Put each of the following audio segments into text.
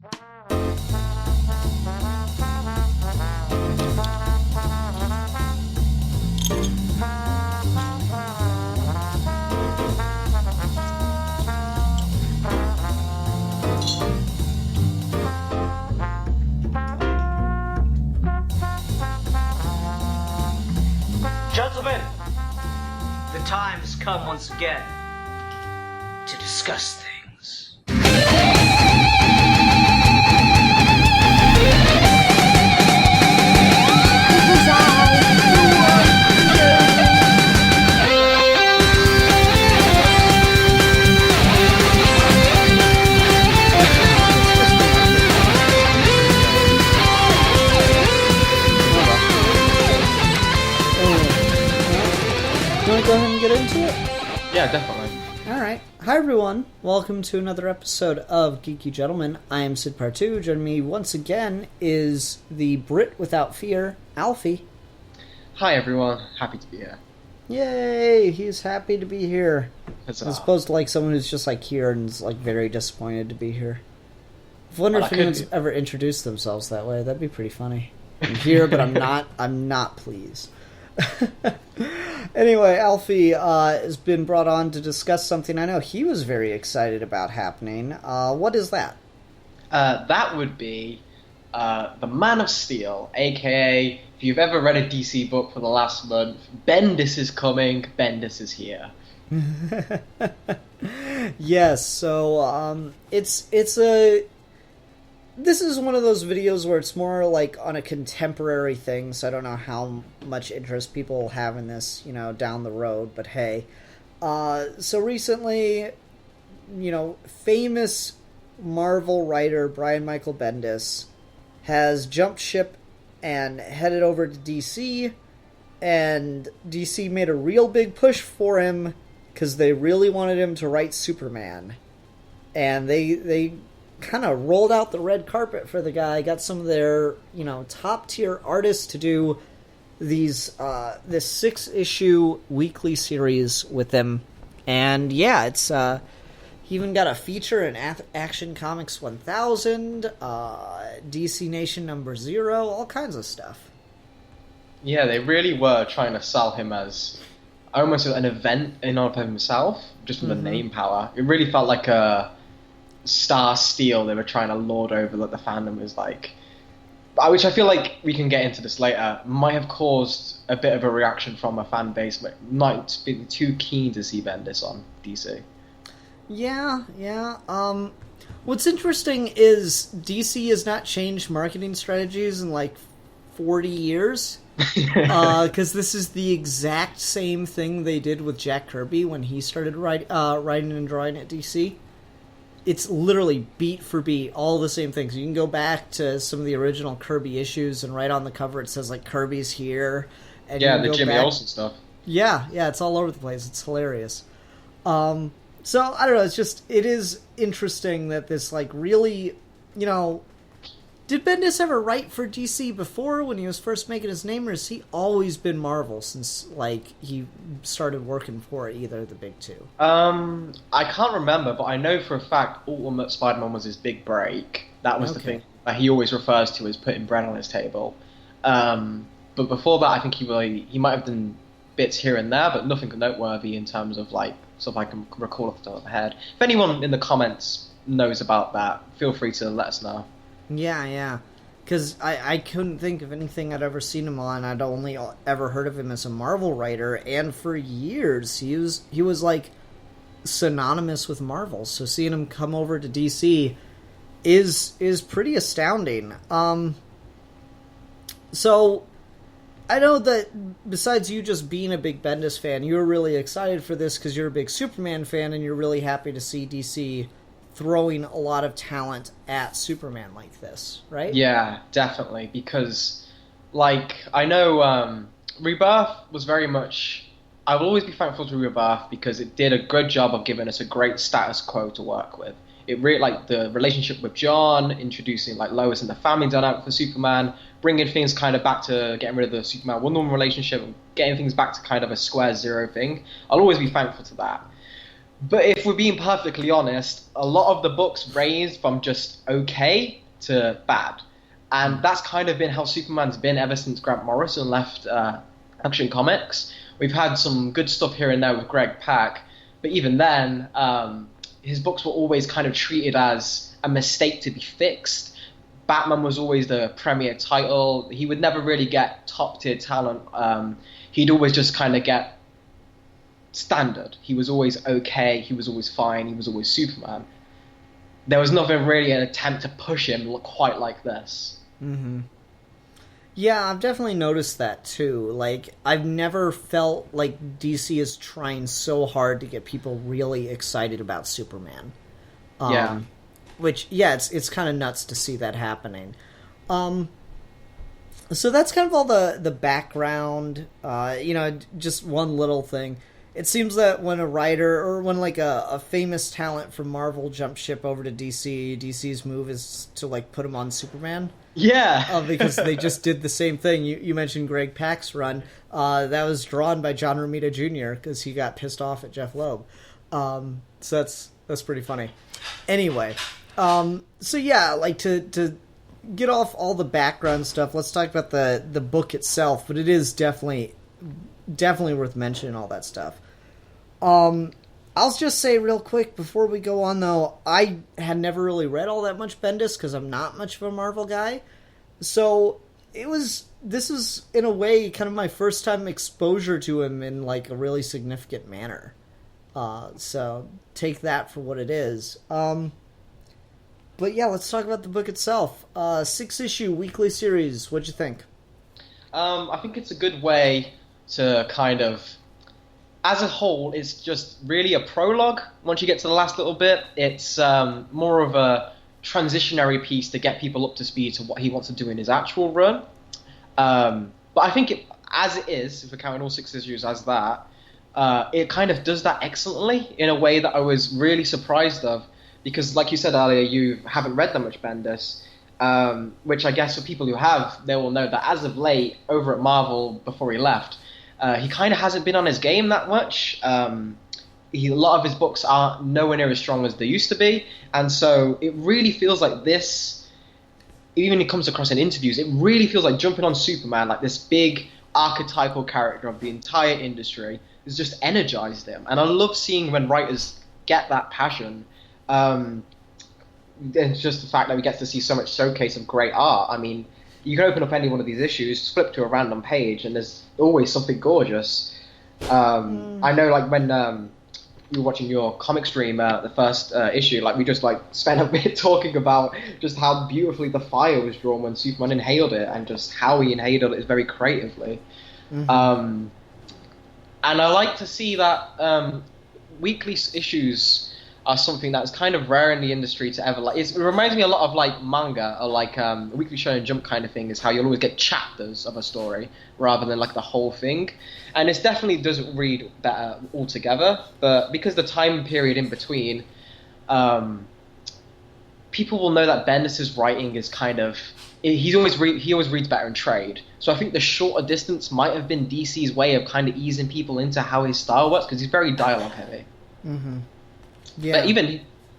Gentlemen, the time has come once again to discuss things. You want to go ahead and get into it? Yeah, definitely. Alright. Hi everyone. Welcome to another episode of Geeky Gentlemen. I am Sid Partu. Joining me once again is the Brit without fear, Alfie. Hi everyone, happy to be here. Yay! He's happy to be here. Huzzah. As opposed to like someone who's just like here and is like very disappointed to be here. I wonder if anyone's ever introduced themselves that way. That'd be pretty funny. I'm here, but I'm not pleased. Anyway, Alfie has been brought on to discuss something I know he was very excited about happening. What is that? That would be The Man of Steel, aka, if you've ever read a DC book for the last month, Bendis is coming, Bendis is here. Yes, so this is one of those videos where it's more like on a contemporary thing, so I don't know how much interest people will have in this, down the road, but hey. So recently, famous Marvel writer Brian Michael Bendis has jumped ship and headed over to DC, and DC made a real big push for him because they really wanted him to write Superman. And they kind of rolled out the red carpet for the guy, got some of their, top tier artists to do this 6-issue weekly series with them. And yeah, it's he even got a feature in Action Comics 1000, DC Nation number 0, all kinds of stuff. Yeah, they really were trying to sell him as almost an event in and of himself, just from the name power. It really felt like a Star Steel they were trying to lord over that the fandom was like, which I feel like we can get into this later, might have caused a bit of a reaction from a fan base not being too keen to see Bendis on DC. Yeah. What's interesting is DC has not changed marketing strategies in like 40 years. Because this is the exact same thing they did with Jack Kirby when he started writing and drawing at DC. It's literally beat for beat, all the same things. You can go back to some of the original Kirby issues, and right on the cover it says, like, Kirby's here. And yeah, the Jimmy Olsen stuff. Yeah, it's all over the place. It's hilarious. So, I don't know, it is interesting that this, like, really, did Bendis ever write for DC before when he was first making his name, or has he always been Marvel since, like, he started working for either of the big two? I can't remember, but I know for a fact Ultimate Spider-Man was his big break. That was the thing that he always refers to as putting bread on his table. But before that, I think he might have done bits here and there, but nothing noteworthy in terms of, like, stuff I can recall off the top of my head. If anyone in the comments knows about that, feel free to let us know. Yeah. Because I couldn't think of anything I'd ever seen him on. I'd only ever heard of him as a Marvel writer, and for years he was like synonymous with Marvel. So seeing him come over to DC is pretty astounding. So I know that besides you just being a big Bendis fan, you're really excited for this because you're a big Superman fan, and you're really happy to see DC throwing a lot of talent at Superman like this, right? Yeah, definitely, because, like, I know Rebirth was very much... I will always be thankful to Rebirth because it did a good job of giving us a great status quo to work with. It really, like, the relationship with John, introducing, like, Lois and the family dynamic for Superman, bringing things kind of back to getting rid of the Superman-Wonder Woman relationship, and getting things back to kind of a square zero thing. I'll always be thankful to that. But if we're being perfectly honest, a lot of the books range from just okay to bad. And that's kind of been how Superman's been ever since Grant Morrison left Action Comics. We've had some good stuff here and there with Greg Pak, but even then, his books were always kind of treated as a mistake to be fixed. Batman was always the premier title. He would never really get top-tier talent. He'd always just kind of get standard. He was always okay, he was always fine, he was always Superman. There was nothing really an attempt to push him quite like this. Mm-hmm. Yeah, I've definitely noticed that too. Like, I've never felt like DC is trying so hard to get people really excited about Superman. Yeah. Which, yeah, it's kind of nuts to see that happening. So that's kind of all the background, just one little thing. It seems that when a writer, or when, like, a famous talent from Marvel jumps ship over to DC, DC's move is to, like, put him on Superman. Yeah. Because they just did the same thing. You mentioned Greg Pak's run. That was drawn by John Romita Jr. because he got pissed off at Jeff Loeb. So that's pretty funny. Anyway, so yeah, like, to get off all the background stuff, let's talk about the book itself, but it is definitely worth mentioning all that stuff. I'll just say real quick before we go on, though, I had never really read all that much Bendis because I'm not much of a Marvel guy. So this was in a way kind of my first time exposure to him in, like, a really significant manner. So take that for what it is. But yeah, let's talk about the book itself. 6-issue weekly series. What'd you think? I think it's a good way to kind of, as a whole, it's just really a prologue. Once you get to the last little bit, it's more of a transitionary piece to get people up to speed to what he wants to do in his actual run. But I think as it is, if we're counting all 6 issues as that, it kind of does that excellently in a way that I was really surprised of. Because, like you said earlier, you haven't read that much Bendis, which I guess for people who have, they will know that as of late, over at Marvel, before he left, he kind of hasn't been on his game that much. A lot of his books are nowhere near as strong as they used to be, and so it really feels like this, even when it comes across in interviews, it really feels like jumping on Superman, like this big archetypal character of the entire industry, has just energized him. And I love seeing when writers get that passion. It's just the fact that we get to see so much showcase of great art. I mean, you can open up any one of these issues, flip to a random page, and there's always something gorgeous. I know, like, when you were watching your comic stream, the first issue, like, we just, like, spent a bit talking about just how beautifully the fire was drawn when Superman inhaled it, and just how he inhaled it very creatively. Mm-hmm. And I like to see that weekly issues are something that's kind of rare in the industry to ever, like, it reminds me a lot of, like, manga, or like a Weekly Shonen Jump kind of thing, is how you'll always get chapters of a story rather than, like, the whole thing. And it definitely doesn't read better altogether, but because the time period in between, people will know that Bendis' writing is kind of, he always reads better in trade. So I think the shorter distance might have been DC's way of kind of easing people into how his style works, because he's very dialogue heavy. Mm-hmm. Yeah. But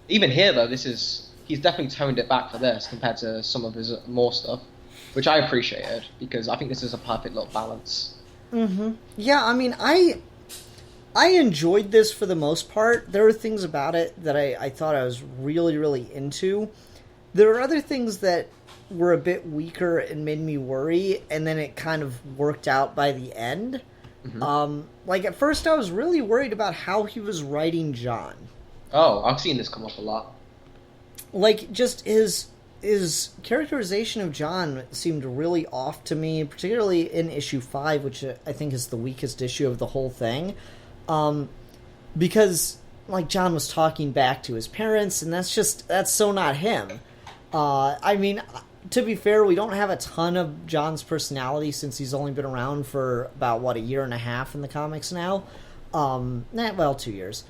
even here, though, he's definitely toned it back for this compared to some of his more stuff, which I appreciated, because I think this is a perfect little balance. Mm-hmm. Yeah, I mean, I enjoyed this for the most part. There were things about it that I thought I was really, really into. There were other things that were a bit weaker and made me worry, and then it kind of worked out by the end. Mm-hmm. Like, at first I was really worried about how he was writing John. Oh, I've seen this come up a lot. Like, just his characterization of John seemed really off to me, particularly in issue 5, which I think is the weakest issue of the whole thing. Because, like, John was talking back to his parents, and that's so not him. I mean, to be fair, we don't have a ton of John's personality since he's only been around for about, a year and a half in the comics now. 2 years.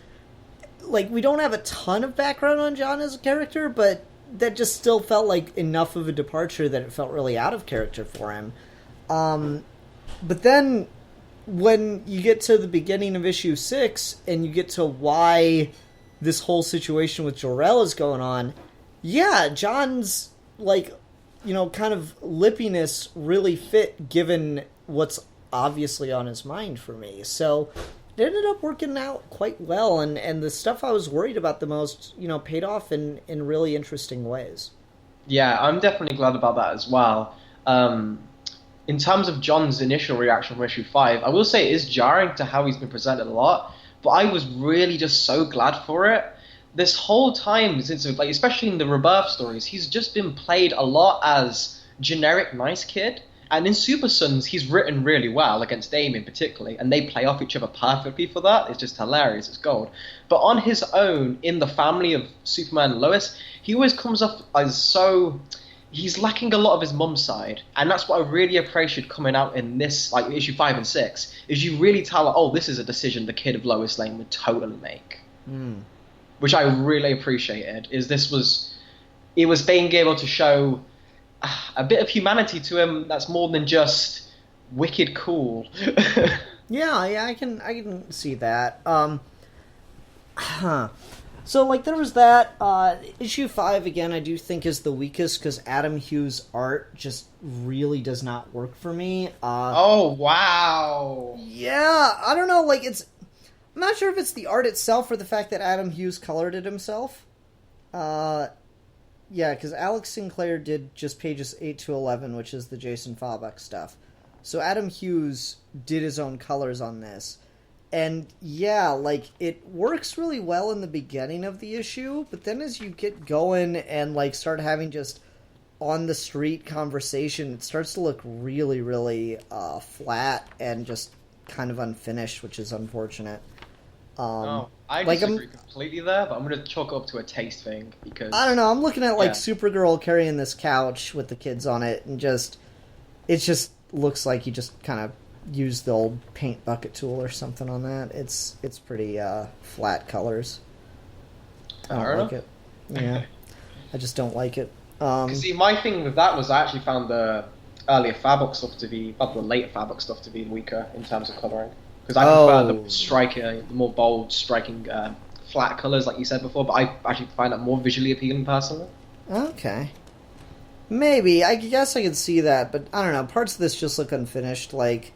Like, we don't have a ton of background on John as a character, but that just still felt like enough of a departure that it felt really out of character for him. But then when you get to the beginning of issue 6 and you get to why this whole situation with Jor-El is going on, yeah, John's, like, you know, kind of lippiness really fit given what's obviously on his mind for me. So it ended up working out quite well, and the stuff I was worried about the most, you know, paid off in really interesting ways. Yeah, I'm definitely glad about that as well. In terms of John's initial reaction from issue 5, I will say it is jarring to how he's been presented a lot, but I was really just so glad for it. This whole time, since, like, especially in the Rebirth stories, he's just been played a lot as generic nice kid. And in Super Sons, he's written really well, against Damien particularly, and they play off each other perfectly for that. It's just hilarious. It's gold. But on his own, in the family of Superman and Lois, he always comes off as so... He's lacking a lot of his mum's side, and that's what I really appreciate coming out in this, like, issue 5 and 6, is you really tell, like, oh, this is a decision the kid of Lois Lane would totally make. Which I really appreciated, is it was being able to show a bit of humanity to him that's more than just wicked cool. Yeah, I can see that. So, like, there was that. Issue 5, again, I do think is the weakest because Adam Hughes' art just really does not work for me. Oh, wow. Yeah, I don't know, like, I'm not sure if it's the art itself or the fact that Adam Hughes colored it himself. Yeah, because Alex Sinclair did just pages 8 to 11, which is the Jason Fabok stuff. So Adam Hughes did his own colors on this. And yeah, like, it works really well in the beginning of the issue, but then as you get going and, like, start having just on-the-street conversation, it starts to look really, really flat and just kind of unfinished, which is unfortunate. I disagree completely there, but I'm going to chalk it up to a taste thing, because... I don't know, I'm looking at, like, Supergirl carrying this couch with the kids on it, and it just looks like you just kind of used the old paint bucket tool or something on that. It's pretty flat colors. I don't like it. Yeah. I just don't like it. See, my thing with that was I actually found the earlier Fabok stuff to be, the later Fabok stuff to be weaker in terms of colouring. Because I prefer the more bold, striking, flat colours, like you said before, but I actually find that more visually appealing personally. Okay. Maybe. I guess I could see that, but I don't know. Parts of this just look unfinished. Like,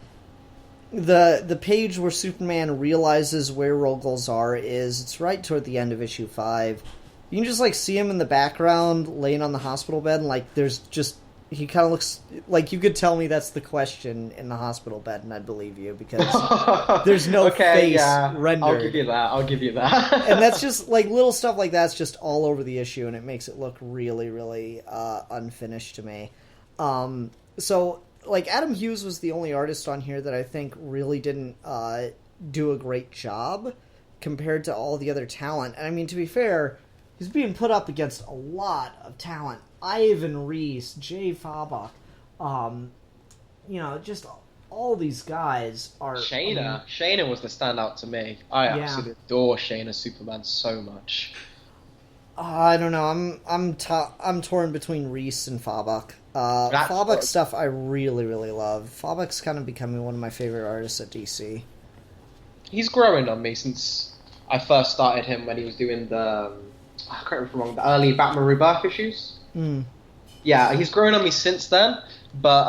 the page where Superman realizes where Rogolzar is, it's right toward the end of issue 5. You can just, like, see him in the background laying on the hospital bed, and, like, there's just... He kind of looks... Like, you could tell me that's the question in the hospital bed, and I'd believe you, because there's no face rendered. I'll give you that. And that's just, like, little stuff like that's just all over the issue, and it makes it look really, really unfinished to me. So, like, Adam Hughes was the only artist on here that I think really didn't do a great job compared to all the other talent. And, I mean, to be fair, he's being put up against a lot of talent. Ivan Reis, Jay Fabok, you know, just all these guys are... Shayna was the standout to me. I absolutely adore Shayna Superman so much. I don't know. I'm torn between Reis and Fabok. Fabok's stuff I really, really love. Fabok's kind of becoming one of my favorite artists at DC. He's growing on me since I first started him when he was doing the... I can't remember wrong, the early Batman Rebirth issues. Yeah, he's grown on me since then, but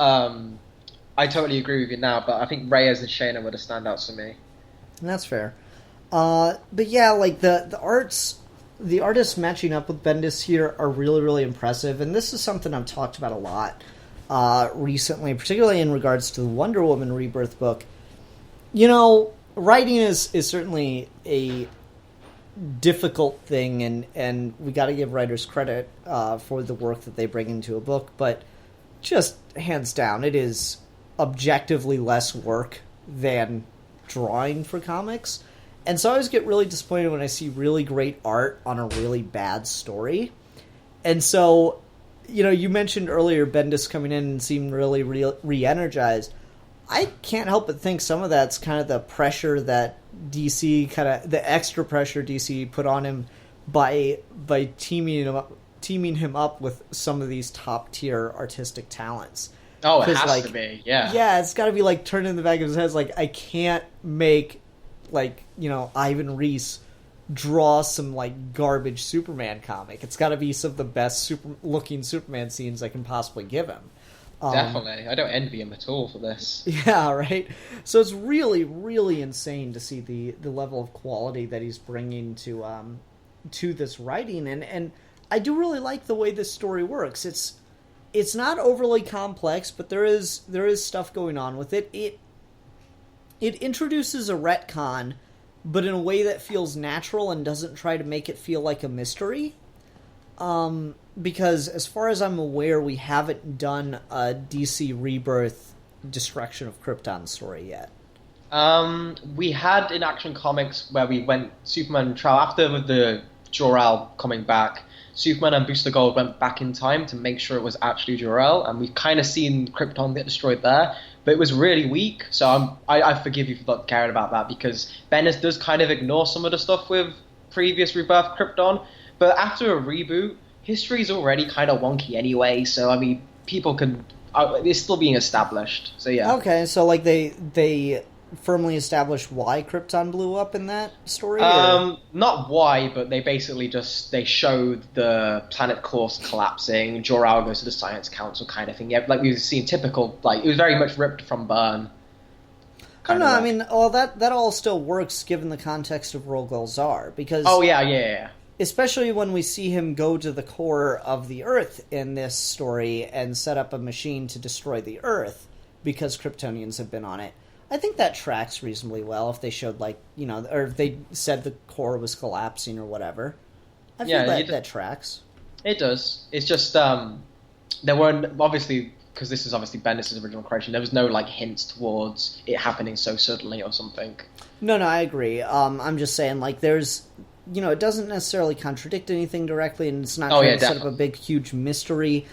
I totally agree with you now, but I think Reyes and Shayna were the standouts for me. That's fair. But yeah, like, the artists matching up with Bendis here are really, really impressive, and this is something I've talked about a lot recently, particularly in regards to the Wonder Woman Rebirth book. You know, writing is certainly a difficult thing, and we got to give writers credit for the work that they bring into a book, but just hands down, it is objectively less work than drawing for comics. And so I always get really disappointed when I see really great art on a really bad story. And so, you know, you mentioned earlier Bendis coming in and seemed really re-energized. I can't help but think some of that's kind of the pressure that DC the extra pressure DC put on him by teaming him up with some of these top tier artistic talents. Oh, it 'Cause, has like, to be, yeah. Yeah, it's got to be like turned in the back of his head. Like, I can't make, like, Ivan Reis draw some like garbage Superman comic. It's got to be some of the best looking Superman scenes I can possibly give him. Definitely. I don't envy him at all for this. Yeah, right. So it's really, really insane to see the level of quality that he's bringing to this writing, and I do really like the way this story works. It's not overly complex, but there is stuff going on with it. It introduces a retcon, but in a way that feels natural and doesn't try to make it feel like a mystery. Because as far as I'm aware, we haven't done a DC Rebirth Destruction of Krypton story yet. We had in Action Comics where we went Superman trial after with the Jor-El coming back. Superman and Booster Gold went back in time to make sure it was actually Jor-El, and we've kind of seen Krypton get destroyed there, but it was really weak. So I forgive you for not caring about that, because Bendis does kind of ignore some of the stuff with previous Rebirth Krypton, but after a reboot, history's already kind of wonky anyway. So I mean, people can it's still being established. So yeah. Okay, so like they firmly established why Krypton blew up in that story? Not why, but they basically they showed the planet course collapsing. Jor-El goes to the Science Council kind of thing. Yeah, like we've seen typical, like it was very much ripped from Byrne. I mean, well, that all still works given the context of Rogol Zar, because yeah. Especially when we see him go to the core of the Earth in this story and set up a machine to destroy the Earth because Kryptonians have been on it. I think that tracks reasonably well if they showed, like, or if they said the core was collapsing or whatever. I feel that tracks. It does. It's just, there weren't, obviously, because this is obviously Bendis' original creation, there was no, like, hints towards it happening so suddenly or something. No, I agree. I'm just saying, like, there's, it doesn't necessarily contradict anything directly, and it's not trying to set up a big, huge mystery.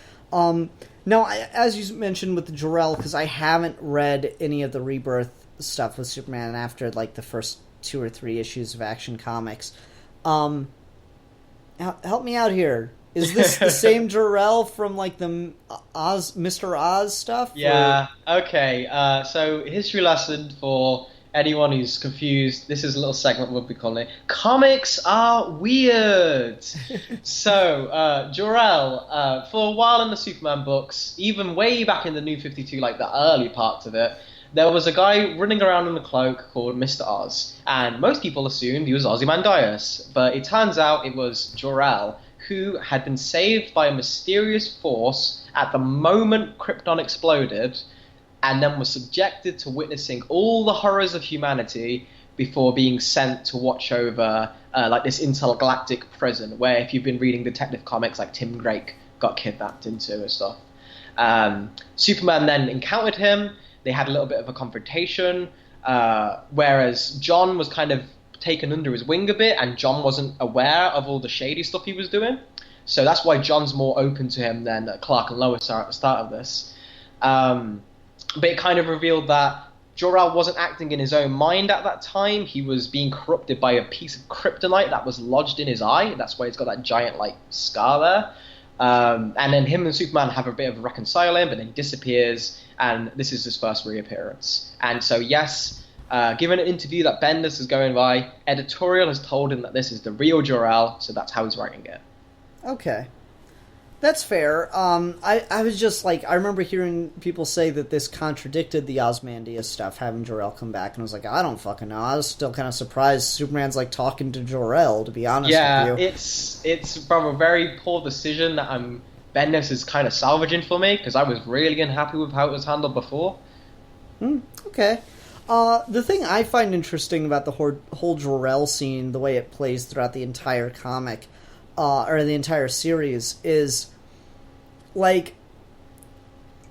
Now, as you mentioned with the Jor-El, because I haven't read any of the Rebirth stuff with Superman after, like, the first 2 or 3 issues of Action Comics. Help me out here. Is this the same Jor-El from, like, the Mr. Oz stuff? Yeah, okay. So, history lesson for anyone who's confused. This is a little segment we'll be calling it Comics Are Weird. So, Jor-El, for a while in the Superman books, even way back in the New 52, like the early parts of it, there was a guy running around in a cloak called Mr. Oz, and most people assumed he was Ozymandias, but it turns out it was Jor-El, who had been saved by a mysterious force at the moment Krypton exploded, and then was subjected to witnessing all the horrors of humanity before being sent to watch over like this intergalactic prison, where if you've been reading detective comics, like Tim Drake got kidnapped into and stuff. Superman then encountered him. They had a little bit of a confrontation, whereas John was kind of taken under his wing a bit, and John wasn't aware of all the shady stuff he was doing. So that's why John's more open to him than Clark and Lois are at the start of this. But it kind of revealed that Jor-El wasn't acting in his own mind at that time. He was being corrupted by a piece of kryptonite that was lodged in his eye. That's why he's got that giant, like, scar there. And then him and Superman have a bit of reconciling, but then he disappears, and this is his first reappearance. And so, yes, given an interview that Bendis is going by, editorial has told him that this is the real Jor-El, so that's how he's writing it. Okay. That's fair. I was just like, I remember hearing people say that this contradicted the Ozymandias stuff, having Jor-El come back, and I was like, I don't fucking know. I was still kind of surprised Superman's like talking to Jor-El, to be honest with you. Yeah, it's from a very poor decision that Bendis is kind of salvaging for me, because I was really unhappy with how it was handled before. Okay. The thing I find interesting about the whole Jor-El scene, the way it plays throughout the entire comic, or the entire series, is like,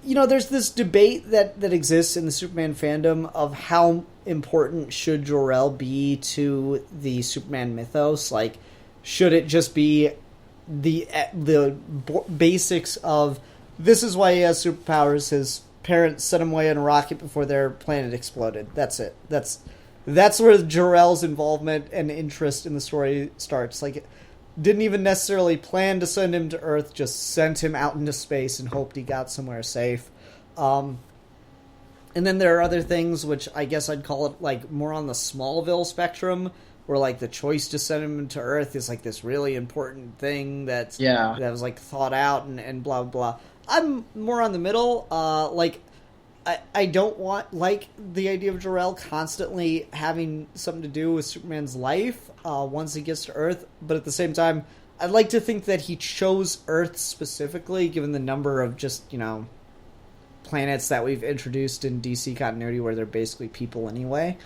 there's this debate that exists in the Superman fandom of how important should Jor-El be to the Superman mythos. Like, should it just be the basics of, this is why he has superpowers, his parents sent him away in a rocket before their planet exploded. That's it. That's where Jor-El's involvement and interest in the story starts. Like, didn't even necessarily plan to send him to Earth, just sent him out into space and hoped he got somewhere safe. And then there are other things which I guess I'd call it like more on the Smallville spectrum, where like the choice to send him to Earth is like this really important thing that was like thought out and blah blah. I'm more on the middle. I don't want like the idea of Jor-El constantly having something to do with Superman's life once he gets to Earth, but at the same time, I'd like to think that he chose Earth specifically, given the number of just, planets that we've introduced in DC continuity where they're basically people anyway.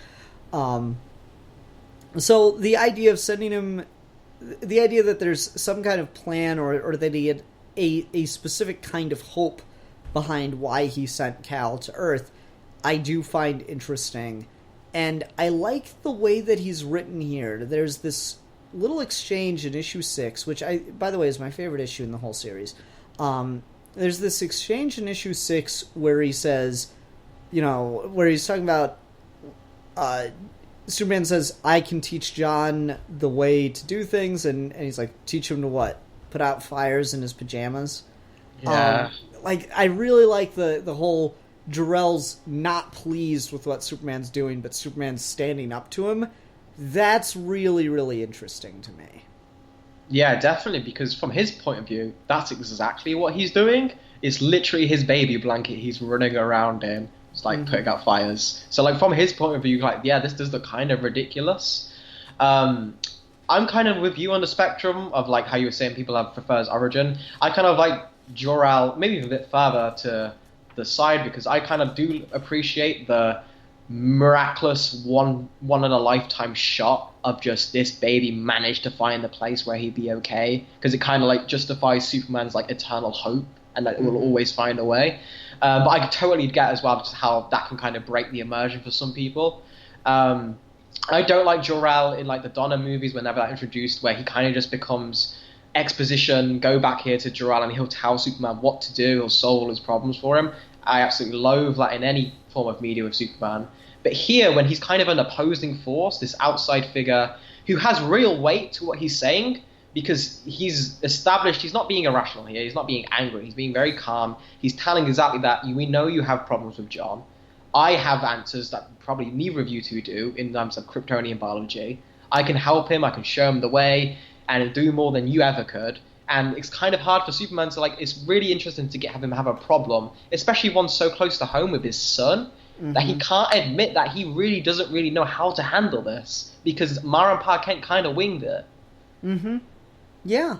So the idea of sending him, the idea that there's some kind of plan or that he had a specific kind of hope behind why he sent Cal to Earth, I do find interesting. And I like the way that he's written here. There's this little exchange in issue 6, which by the way, is my favorite issue in the whole series. There's this exchange in issue 6 where he says, where he's talking about, Superman says, I can teach John the way to do things, and he's like, teach him to what? Put out fires in his pajamas? Yeah. I really like the whole Jor-El's not pleased with what Superman's doing, but Superman's standing up to him. That's really, really interesting to me. Yeah, definitely, because from his point of view, that's exactly what he's doing. It's literally his baby blanket he's running around in. It's like putting out fires. So like from his point of view, like, yeah, this does look kind of ridiculous. I'm kind of with you on the spectrum of like how you were saying people have prefers origin. I kind of like Jor-El maybe a bit further to the side because I kind of do appreciate the miraculous one in a lifetime shot of just this baby managed to find the place where he'd be okay, because it kind of like justifies Superman's like eternal hope and that it will always find a way. But I totally get as well just how that can kind of break the immersion for some people. I don't like Jor-El in like the Donner movies whenever that introduced, where he kind of just becomes exposition, go back here to Jor-El and he'll tell Superman what to do, he'll solve all his problems for him. I absolutely loathe that in any form of media with Superman. But here, when he's kind of an opposing force, this outside figure who has real weight to what he's saying, because he's established, he's not being irrational here, he's not being angry, he's being very calm, he's telling exactly that, we know you have problems with John. I have answers that probably neither of you two do in terms of Kryptonian biology. I can help him, I can show him the way, and do more than you ever could. And it's kind of hard for Superman to, like, it's really interesting to have him have a problem, especially one so close to home with his son, that he can't admit that he really doesn't really know how to handle this, because Mara and Pa Kent kind of winged it. Yeah.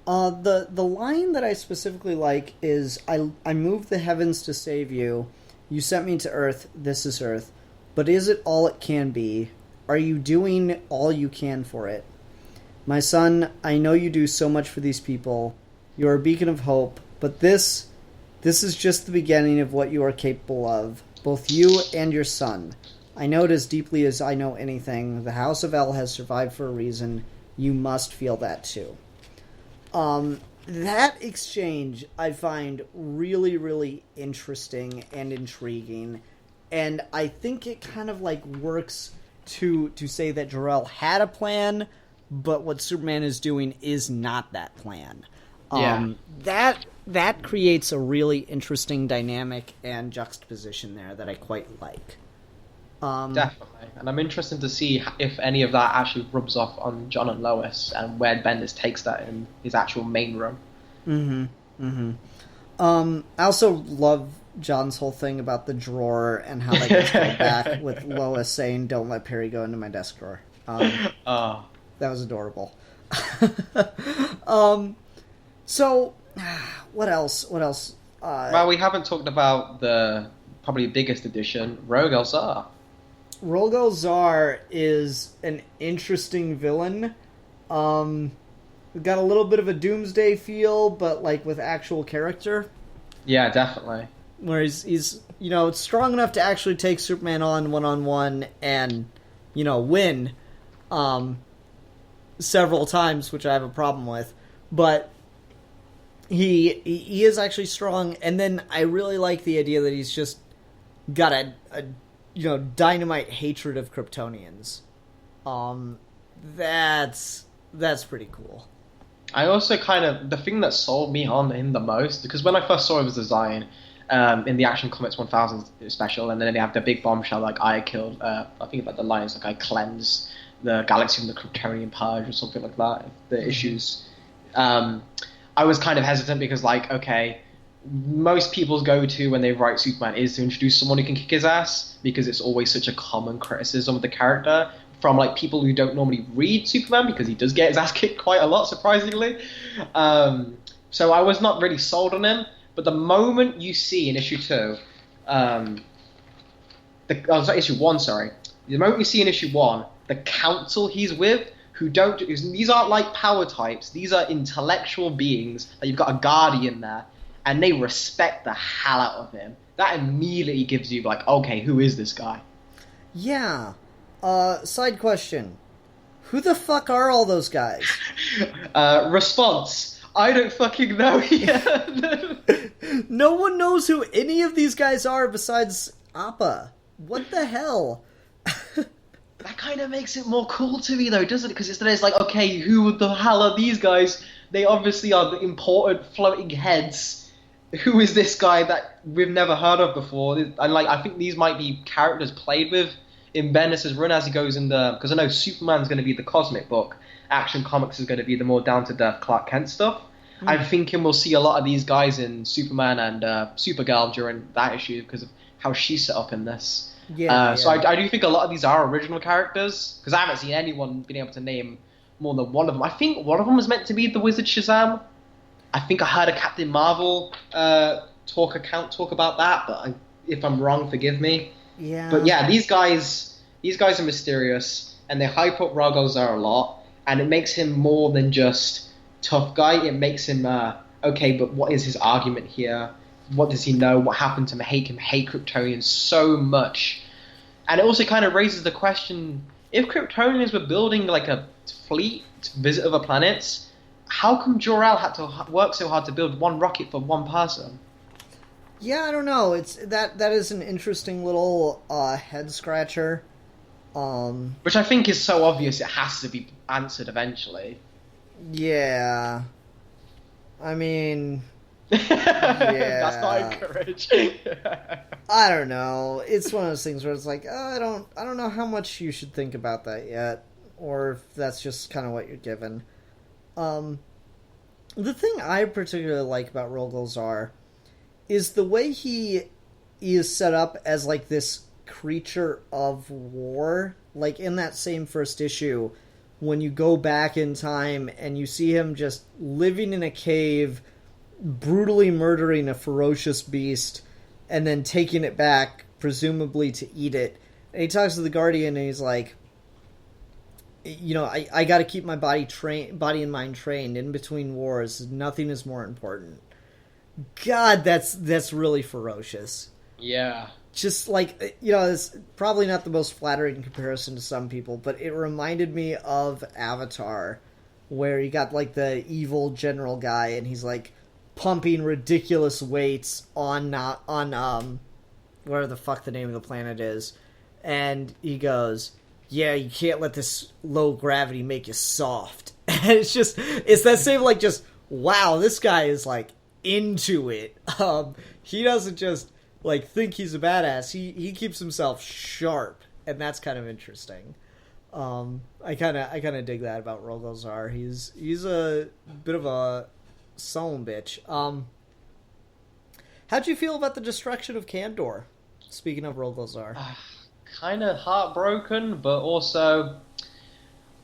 The line that I specifically like is, I moved the heavens to save you. You sent me to Earth. This is Earth. But is it all it can be? Are you doing all you can for it? My son, I know you do so much for these people. You are a beacon of hope. But this is just the beginning of what you are capable of. Both you and your son. I know it as deeply as I know anything. The House of El has survived for a reason. You must feel that too. That exchange I find really, really interesting and intriguing. And I think it kind of like works to say that Jor-El had a plan, but what Superman is doing is not that plan. That creates a really interesting dynamic and juxtaposition there that I quite like. Definitely. And I'm interested to see if any of that actually rubs off on John and Lois and where Bendis takes that in his actual main run. I also love John's whole thing about the drawer and how that gets pulled back with Lois saying, "Don't let Perry go into my desk drawer." That was adorable. So, what else? Well, we haven't talked about the probably biggest addition, Rogel Zar. Rogel Zar is an interesting villain. We've got a little bit of a Doomsday feel, but like with actual character. Yeah, definitely. Where he's strong enough to actually take Superman on one-on-one and, win several times, which I have a problem with. But he is actually strong, and then I really like the idea that he's just got a dynamite hatred of Kryptonians. That's pretty cool. I also the thing that sold me on him the most, because when I first saw his design, in the Action Comics 1000 special, and then they have the big bombshell like I killed. I think about the lines like I cleansed the galaxy from the Kryptonian purge or something like that. The issues. I was kind of hesitant because like okay, most people's go-to when they write Superman is to introduce someone who can kick his ass because it's always such a common criticism of the character from like people who don't normally read Superman because he does get his ass kicked quite a lot, surprisingly. So I was not really sold on him, but the moment you see in issue 2, issue 1, sorry. The moment you see in issue 1 the council he's with, these aren't like power types, these are intellectual beings, that you've got a guardian there, and they respect the hell out of him. That immediately gives you like, okay, who is this guy? Yeah. Side question. Who the fuck are all those guys? Response. I don't fucking know yet. No one knows who any of these guys are besides Appa. What the hell? That kind of makes it more cool to me, though, doesn't it? Because it's like, okay, who the hell are these guys? They obviously are the important floating heads. Who is this guy that we've never heard of before? And like, I think these might be characters played with in Bendis' run as he goes in the... Because I know Superman's going to be the cosmic book. Action Comics is going to be the more down-to-earth Clark Kent stuff. I'm thinking we'll see a lot of these guys in Superman and Supergirl during that issue because of how she's set up in this. Yeah. So I do think a lot of these are original characters because I haven't seen anyone being able to name more than one of them. I think one of them was meant to be the Wizard Shazam. I think I heard a Captain Marvel talk about that, but if I'm wrong, forgive me. Yeah. But yeah, these guys are mysterious and they hype up Rogozar a lot, and it makes him more than just tough guy. It makes him okay, but what is his argument here? What does he know? What happened to make him hate Kryptonians so much? And it also kind of raises the question, if Kryptonians were building like a fleet to visit other planets, how come Jor-El had to work so hard to build one rocket for one person? Yeah, I don't know. That is an interesting little head scratcher. Which I think is so obvious it has to be answered eventually. Yeah. I mean... Yeah. That's not encouraging. I don't know. It's one of those things where it's like, I don't know how much you should think about that yet, or if that's just kind of what you're given. The thing I particularly like about Rogol Zar is the way he is set up as like this creature of war. Like in that same first issue, when you go back in time and you see him just living in a cave, brutally murdering a ferocious beast and then taking it back, presumably to eat it. And he talks to the Guardian and he's like, you know, I got to keep my body and mind trained in between wars. Nothing is more important. God, that's really ferocious. Yeah. Just like, you know, it's probably not the most flattering comparison to some people, but it reminded me of Avatar, where you got like the evil general guy and he's like pumping ridiculous weights on whatever the fuck the name of the planet is, and he goes, yeah, you can't let this low gravity make you soft. And it's that same like, just wow, this guy is like into it. He doesn't just like think he's a badass, he keeps himself sharp, and that's kind of interesting. I kind of dig that about Rogol Zar. He's a bit of a son bitch. How'd you feel about the destruction of Kandor? Speaking of Rogol Zar. Kind of heartbroken, but also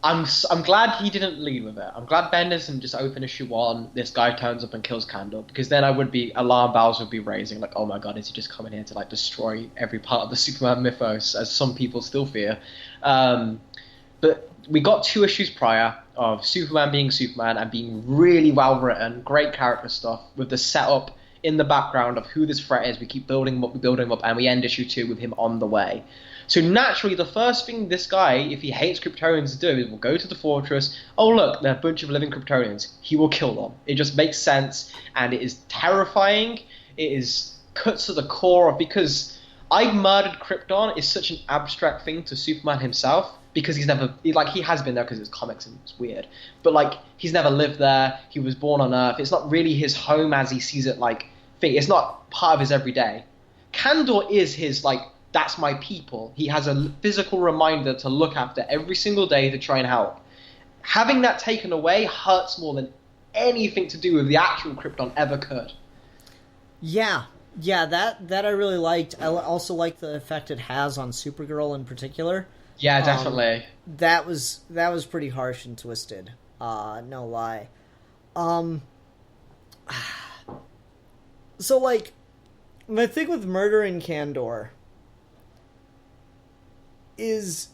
I'm glad he didn't lead with it. I'm glad Bendis didn't just open issue 1, this guy turns up and kills Kandor, because then alarm bells would be raising, like, oh my god, is he just coming here to like destroy every part of the Superman mythos, as some people still fear. But we got 2 issues prior of Superman being Superman and being really well written, great character stuff, with the setup in the background of who this threat is. We keep building him up, and we end issue 2 with him on the way. So naturally, the first thing this guy, if he hates Kryptonians, do is will go to the fortress. Oh look, there are a bunch of living Kryptonians. He will kill them. It just makes sense, and it is terrifying. It is cuts to the core of, because I murdered Krypton is such an abstract thing to Superman himself, because he has been there because it's comics and it's weird, but like he's never lived there. He was born on Earth. It's not really his home as he sees it like thing. It's not part of his everyday. Kandor is his, like, that's my people. He has a physical reminder to look after every single day to try and help. Having that taken away hurts more than anything to do with the actual Krypton ever could. Yeah, that I really liked. I also like the effect it has on Supergirl in particular. Yeah, definitely. That was pretty harsh and twisted. No lie. So, like, my thing with murdering Kandor is,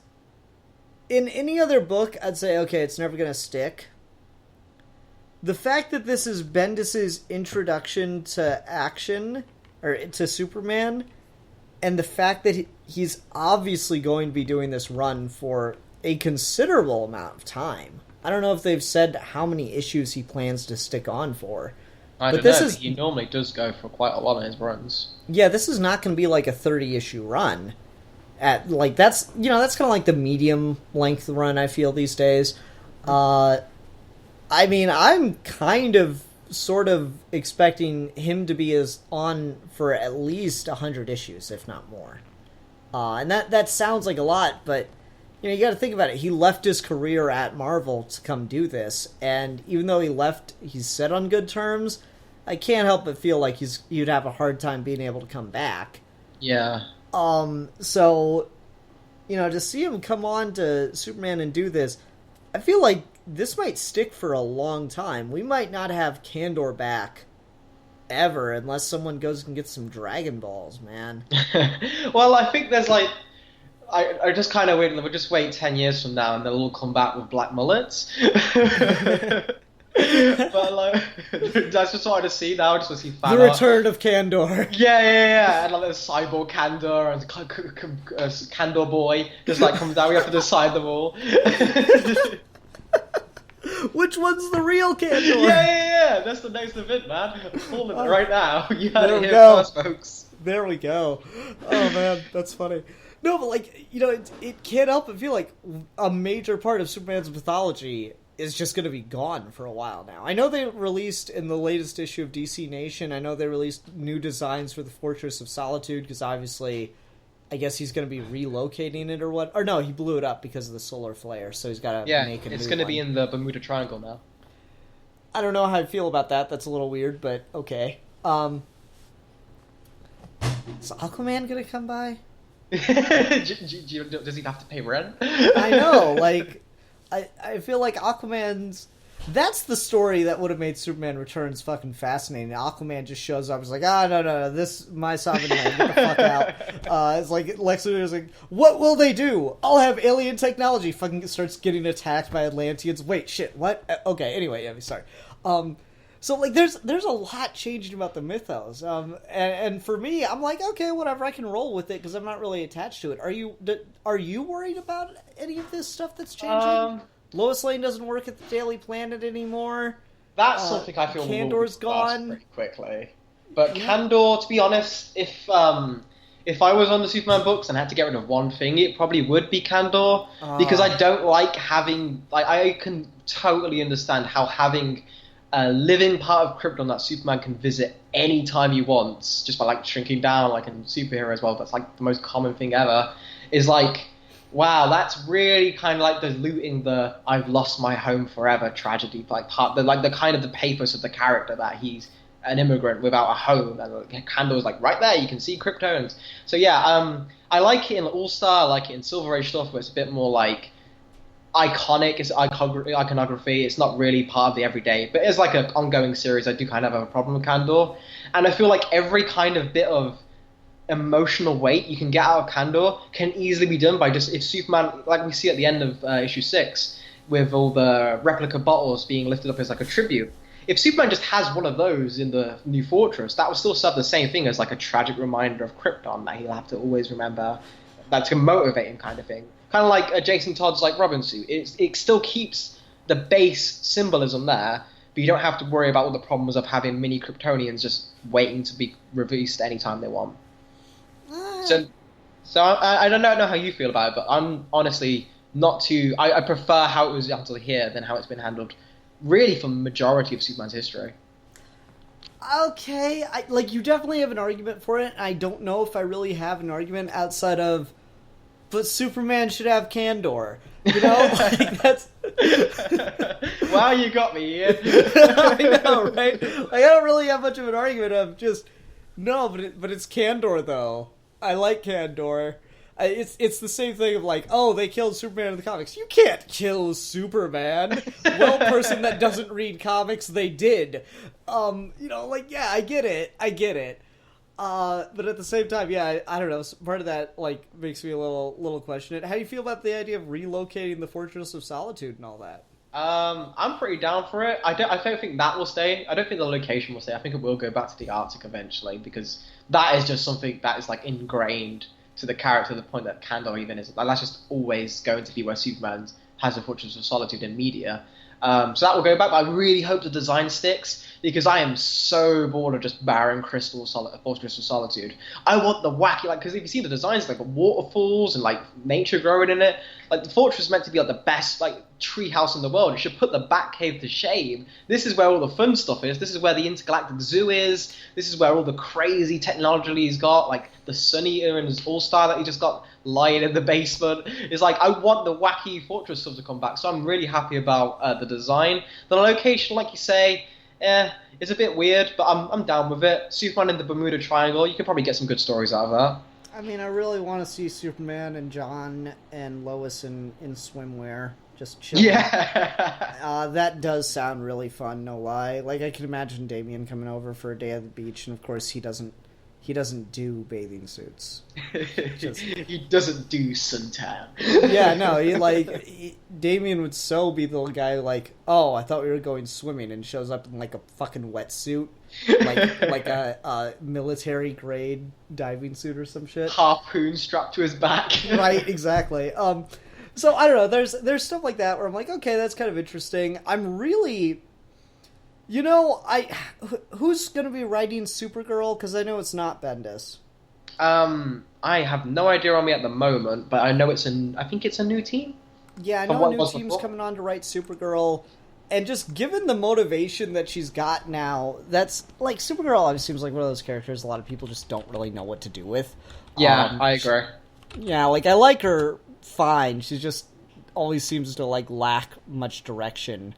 in any other book, I'd say, okay, it's never going to stick. The fact that this is Bendis's introduction to action, or to Superman, and the fact that he's obviously going to be doing this run for a considerable amount of time. I don't know if they've said how many issues he plans to stick on for. I don't know, but he normally does go for quite a lot of his runs. Yeah, this is not going to be like a 30-issue run. That's kind of like the medium length run I feel these days. I mean, I'm kind of sort of expecting him to be on for at least 100 issues, if not more. And that sounds like a lot, but you got to think about it. He left his career at Marvel to come do this, and even though he's set on good terms, I can't help but feel like you'd have a hard time being able to come back. Yeah. So, to see him come on to Superman and do this, I feel like this might stick for a long time. We might not have Kandor back ever unless someone goes and gets some Dragon Balls, man. Well, I think there's I just kind of wait. We'll just wait 10 years from now, and they'll all come back with black mullets. But that's just what I just see now. Just to see fan the return of Kandor. Yeah, and like the cyborg Kandor and Kandor boy just comes down. We have to decide them all. Which one's the real Kandor? Yeah. That's the next event, man. I'm calling it right now. You heard it here first, folks. There we go. Oh man, that's funny. No, but it can't help but feel like a major part of Superman's mythology is just going to be gone for a while now. I know they released in the latest issue of DC Nation, I know they released new designs for the Fortress of Solitude, because obviously, I guess he's going to be relocating it or what. Or no, he blew it up because of the solar flare, so he's got to make a new one. Yeah, it's going to be in the Bermuda Triangle now. I don't know how I feel about that. That's a little weird, but okay. Is Aquaman going to come by? Does he have to pay rent? I know, I feel like Aquaman's... That's the story that would have made Superman Returns fucking fascinating. Aquaman just shows up, is like, no, this my sovereign land, get the fuck out. It's like, Lex Luthor's like, what will they do? I'll have alien technology. Fucking starts getting attacked by Atlanteans. Wait, shit, what? Okay, anyway, yeah, sorry. So, there's a lot changing about the mythos. And for me, I'm like, okay, whatever, I can roll with it, because I'm not really attached to it. Are you worried about any of this stuff that's changing? Lois Lane doesn't work at the Daily Planet anymore. That's something I feel Kandor's gone pretty quickly. But yeah. Kandor, to be honest, if I was on the Superman books and had to get rid of one thing, it probably would be Kandor. Because I don't like having... I can totally understand how having a living part of Krypton that Superman can visit anytime he wants, just by shrinking down, in superheroes world, that's the most common thing ever, is wow, that's really kind of diluting the I've lost my home forever tragedy, part, the kind of the pathos of the character that he's an immigrant without a home, and Kandor's right there, you can see Kryptonians. So yeah, I like it in All-Star, I like it in Silver Age stuff, where it's a bit more iconic, it's iconography, it's not really part of the everyday, but it's an ongoing series. I do kind of have a problem with Kandor, and I feel like every kind of bit of emotional weight you can get out of Kandor can easily be done by just, if Superman, we see at the end of issue 6, with all the replica bottles being lifted up as a tribute, if Superman just has one of those in the new fortress, that would still serve the same thing as a tragic reminder of Krypton that he'll have to always remember, that's going to motivate him, kind of thing. Kind of like Jason Todd's Robin suit. It still keeps the base symbolism there, but you don't have to worry about all the problems of having mini Kryptonians just waiting to be released anytime they want. So I don't know how you feel about it, but I'm honestly not too... I prefer how it was handled here than how it's been handled really for the majority of Superman's history. Okay, you definitely have an argument for it. I don't know if I really have an argument outside of, but Superman should have candor. You know, that's. Wow, you got me, Ian. I know, right? I don't really have much of an argument of just no, but it's candor though. I like candor. It's the same thing of they killed Superman in the comics. You can't kill Superman. Well, person that doesn't read comics, they did. Yeah, I get it. But at the same time, yeah, I don't know. Part of that makes me a little question it. How do you feel about the idea of relocating the Fortress of Solitude and all that? I'm pretty down for it. I don't think that will stay. I don't think the location will stay. I think it will go back to the Arctic eventually because that is just something that is ingrained to the character to the point that Kandor even is. That's just always going to be where Superman has a Fortress of Solitude in media. So that will go back, but I really hope the design sticks because I am so bored of just barren Fortress of Solitude. I want the wacky, because if you see the designs, the waterfalls and nature growing in it, the fortress is meant to be the best tree house in the world. You should put the Batcave to shame. This is where all the fun stuff is. This is where the intergalactic zoo is. This is where all the crazy technology he's got, the Sun Eater and his All-Star that he just got lying in the basement. It's I want the wacky fortress stuff to come back. So I'm really happy about the design. The location, like you say, it's a bit weird, but I'm down with it. Superman in the Bermuda Triangle, you could probably get some good stories out of that. I mean, I really want to see Superman and John and Lois in swimwear, just chilling. Yeah. That does sound really fun, no lie. I can imagine Damian coming over for a day at the beach, and of course he doesn't do bathing suits. He doesn't do suntan. Yeah, no, Damian would so be the guy oh, I thought we were going swimming, and shows up in a fucking wetsuit. like a military grade diving suit or some shit. Harpoon strapped to his back. Right, exactly. So I don't know. There's stuff like that where I'm okay, that's kind of interesting. I'm really, who's gonna be writing Supergirl? Because I know it's not Bendis. I have no idea on me at the moment, but I know I think it's a new team. Yeah, I know a new team's coming on to write Supergirl. And just given the motivation that she's got now, that's Supergirl always seems like one of those characters a lot of people just don't really know what to do with. Yeah, I agree. Yeah, I like her fine. She just always seems to lack much direction.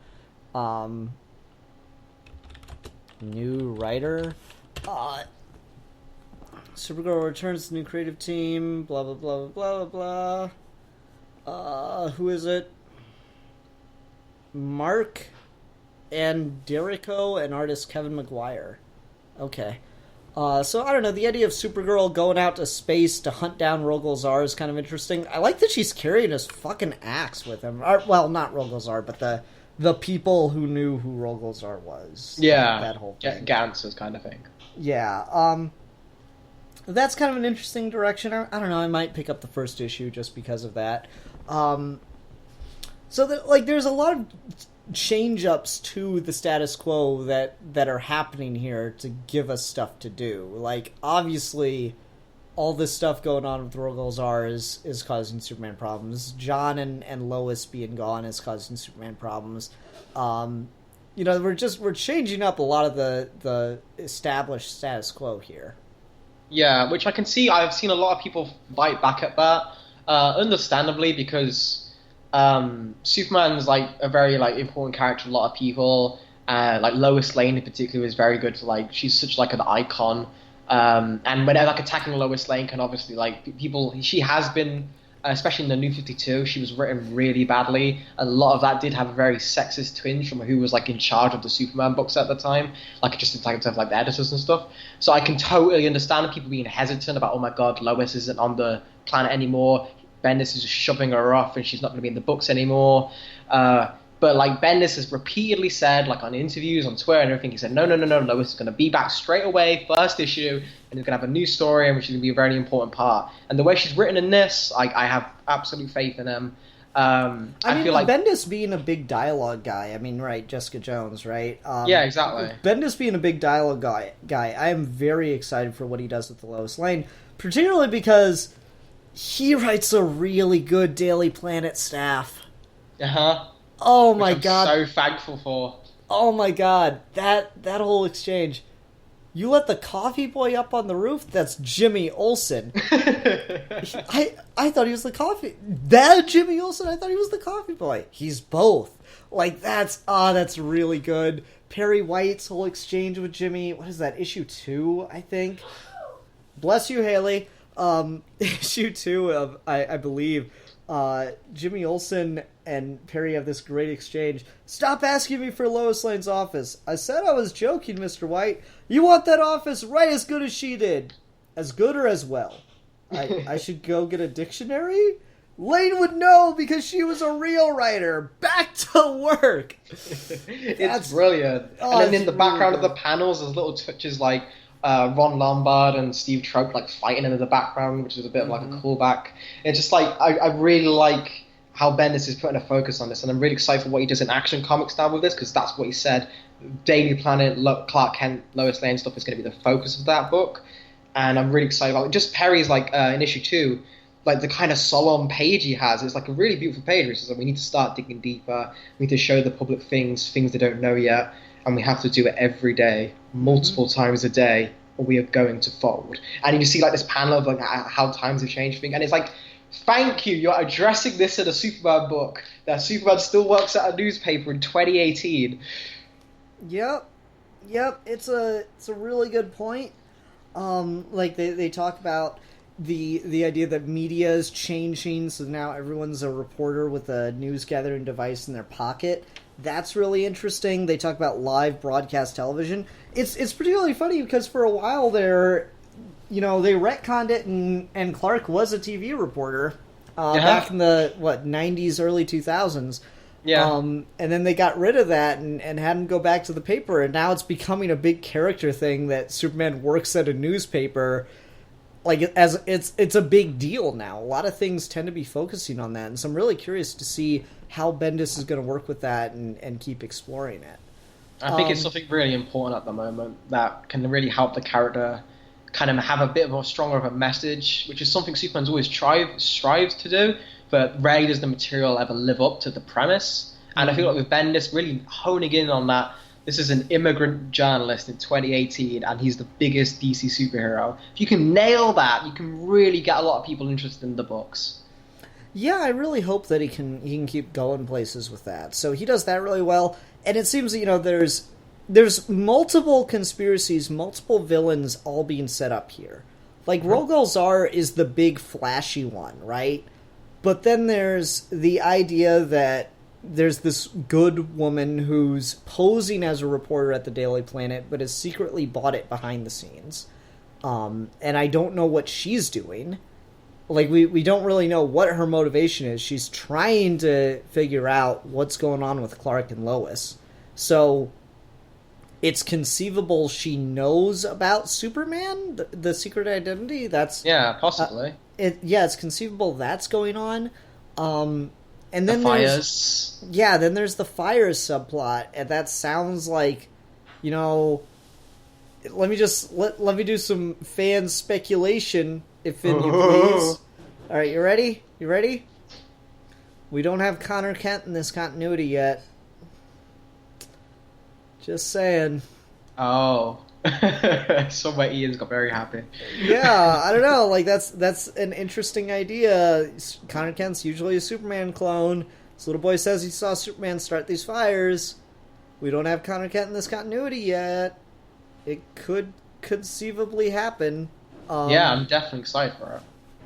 New writer. Supergirl returns to new creative team. Blah blah blah blah blah blah. Who is it? Mark Anderico and artist Kevin McGuire. Okay. So, I don't know, the idea of Supergirl going out to space to hunt down Rogol Zar is kind of interesting. I like that she's carrying his fucking axe with him. Well, not Rogol Zar, but the people who knew who Rogol Zar was. Yeah. That whole thing. Gantz's kind of thing. Yeah. That's kind of an interesting direction. I don't know, I might pick up the first issue just because of that. So, there's a lot of change-ups to the status quo that are happening here to give us stuff to do. Obviously, all this stuff going on with Rogol Zar is causing Superman problems. John and Lois being gone is causing Superman problems. We're changing up a lot of the established status quo here. Yeah, which I can see. I've seen a lot of people fight back at that, understandably, because Superman's a very important character to a lot of people. Lois Lane in particular is very good for she's such an icon. And when attacking Lois Lane can obviously people, she has been, especially in the New 52, she was written really badly. A lot of that did have a very sexist twinge from who was in charge of the Superman books at the time, just in terms of the editors and stuff. So I can totally understand people being hesitant about, oh my god, Lois isn't on the planet anymore. Bendis is just shoving her off and she's not going to be in the books anymore. But Bendis has repeatedly said, on interviews, on Twitter and everything, he said, no, Lois is going to be back straight away, first issue, and he's going to have a new story, and which is going to be a very important part. And the way she's written in this, I have absolute faith in him. I feel Bendis being a big dialogue guy, right, Jessica Jones, right? Yeah, exactly. Bendis being a big dialogue guy, I am very excited for what he does with the Lois Lane, particularly because he writes a really good Daily Planet staff. Uh-huh. Oh my god. I'm so thankful for. Oh my god. That whole exchange. You let the coffee boy up on the roof? That's Jimmy Olsen. I thought he was the coffee... That Jimmy Olsen? I thought he was the coffee boy. He's both. Like, that's really good. Perry White's whole exchange with Jimmy. What is that? Issue 2, I think? Bless you, Haley. Issue 2 of, I believe, Jimmy Olsen and Perry have this great exchange. Stop asking me for Lois Lane's office. I said I was joking, Mr. White. You want that office right as good as she did. As good or as well? I should go get a dictionary? Lane would know because she was a real writer. Back to work. It's brilliant. And then in the background of the panels, there's little touches like Ron Lombard and Steve Trott like fighting in the background, which is a bit of like a callback. It's just like I really like how Bendis is putting a focus on this, and I'm really excited for what he does in Action Comics now with this, because that's what he said. Daily Planet, Clark Kent, Lois Lane stuff is going to be the focus of that book, and I'm really excited about it. Just Perry's like in issue 2. Like the kind of solemn page he has, it's like a really beautiful page. Which is like, we need to start digging deeper. We need to show the public things they don't know yet, and we have to do it every day, multiple times a day, or we are going to fold. And you see like this panel of like how times have changed, and it's like, thank you, you're addressing this in a Superman book. That Superman still works at a newspaper in 2018. Yep, it's a really good point. Like they talk about the idea that media is changing, so now everyone's a reporter with a news gathering device in their pocket. That's really interesting. They talk about live broadcast television. It's particularly funny because for a while there, they retconned it, and Clark was a TV reporter back in the 90s, early 2000s. Yeah. And then they got rid of that and had him go back to the paper, and now it's becoming a big character thing that Superman works at a newspaper. Like, as it's a big deal now. A lot of things tend to be focusing on that, and so I'm really curious to see how Bendis is going to work with that and keep exploring it. I think it's something really important at the moment that can really help the character kind of have a bit of a stronger of a message, which is something Superman's always strives to do, but rarely does the material ever live up to the premise. And I feel like with Bendis really honing in on that, this is an immigrant journalist in 2018, and he's the biggest DC superhero. If you can nail that, you can really get a lot of people interested in the books. Yeah, I really hope that he can keep going places with that. So he does that really well, and it seems that there's multiple conspiracies, multiple villains all being set up here. Like Rogol Zar is the big flashy one, right? But then there's the idea that there's this good woman who's posing as a reporter at the Daily Planet, but has secretly bought it behind the scenes. And I don't know what she's doing. Like, we don't really know what her motivation is. She's trying to figure out what's going on with Clark and Lois. So, it's conceivable she knows about Superman, the secret identity. Yeah, possibly. It's conceivable that's going on. And then the fires. Then there's the fires subplot, and that sounds like, let me do some fan speculation, if you please. All right, you ready? We don't have Connor Kent in this continuity yet. Just saying. Oh. Somewhere Ian's got very happy. Yeah, I don't know. Like, that's an interesting idea. Connor Kent's usually a Superman clone. This little boy says he saw Superman start these fires. We don't have Connor Kent in this continuity yet. It could conceivably happen. Yeah, I'm definitely excited for it.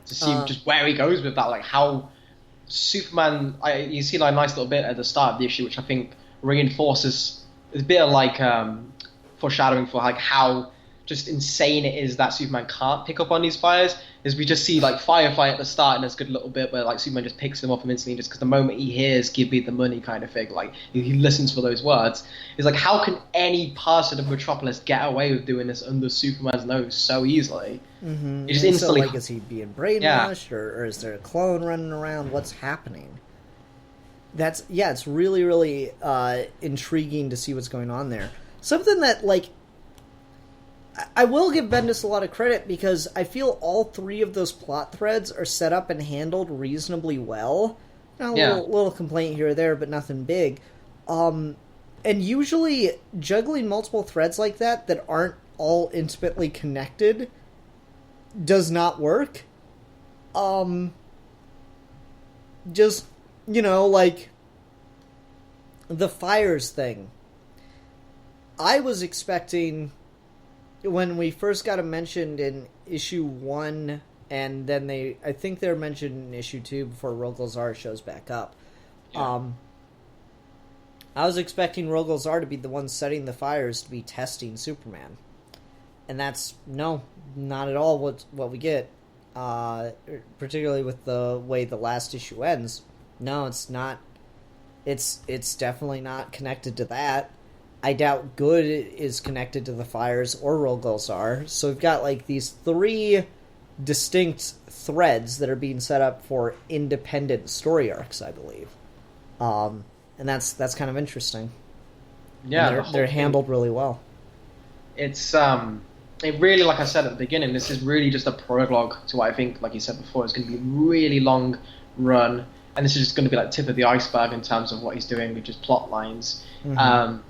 To see just where he goes with that. Like, how Superman... you see like a nice little bit at the start of the issue, which I think reinforces... It's a bit of like... foreshadowing for like how just insane it is that Superman can't pick up on these fires. Is we just see like Firefly at the start, and there's a good little bit where like Superman just picks them up and instantly, just because the moment he hears "give me the money" kind of thing, like he listens for those words. It's like, how can any person of Metropolis get away with doing this under Superman's nose so easily? Mm-hmm. It just instantly. So, like, is he being brainwashed, or is there a clone running around? What's happening? It's really, really intriguing to see what's going on there. Something that, like, I will give Bendis a lot of credit, because I feel all three of those plot threads are set up and handled reasonably well. A little complaint here or there, but nothing big. And usually juggling multiple threads like that aren't all intimately connected does not work. Just, like the fires thing. I was expecting, when we first got them mentioned in issue 1, and then I think they're mentioned in issue 2 before Rogolzar shows back up. Yeah. I was expecting Rogolzar to be the one setting the fires, to be testing Superman. And that's, no, not at all what we get. Particularly with the way the last issue ends. No, it's not. It's definitely not connected to that. I doubt Good is connected to the fires or Rogolzar. So we've got like these 3 distinct threads that are being set up for independent story arcs, I believe. And that's kind of interesting. Yeah, they're handled really well. It's it really, like I said at the beginning, this is really just a prologue to what I think, like you said before, is going to be a really long run, and this is just going to be like tip of the iceberg in terms of what he's doing with just plot lines. Mm-hmm.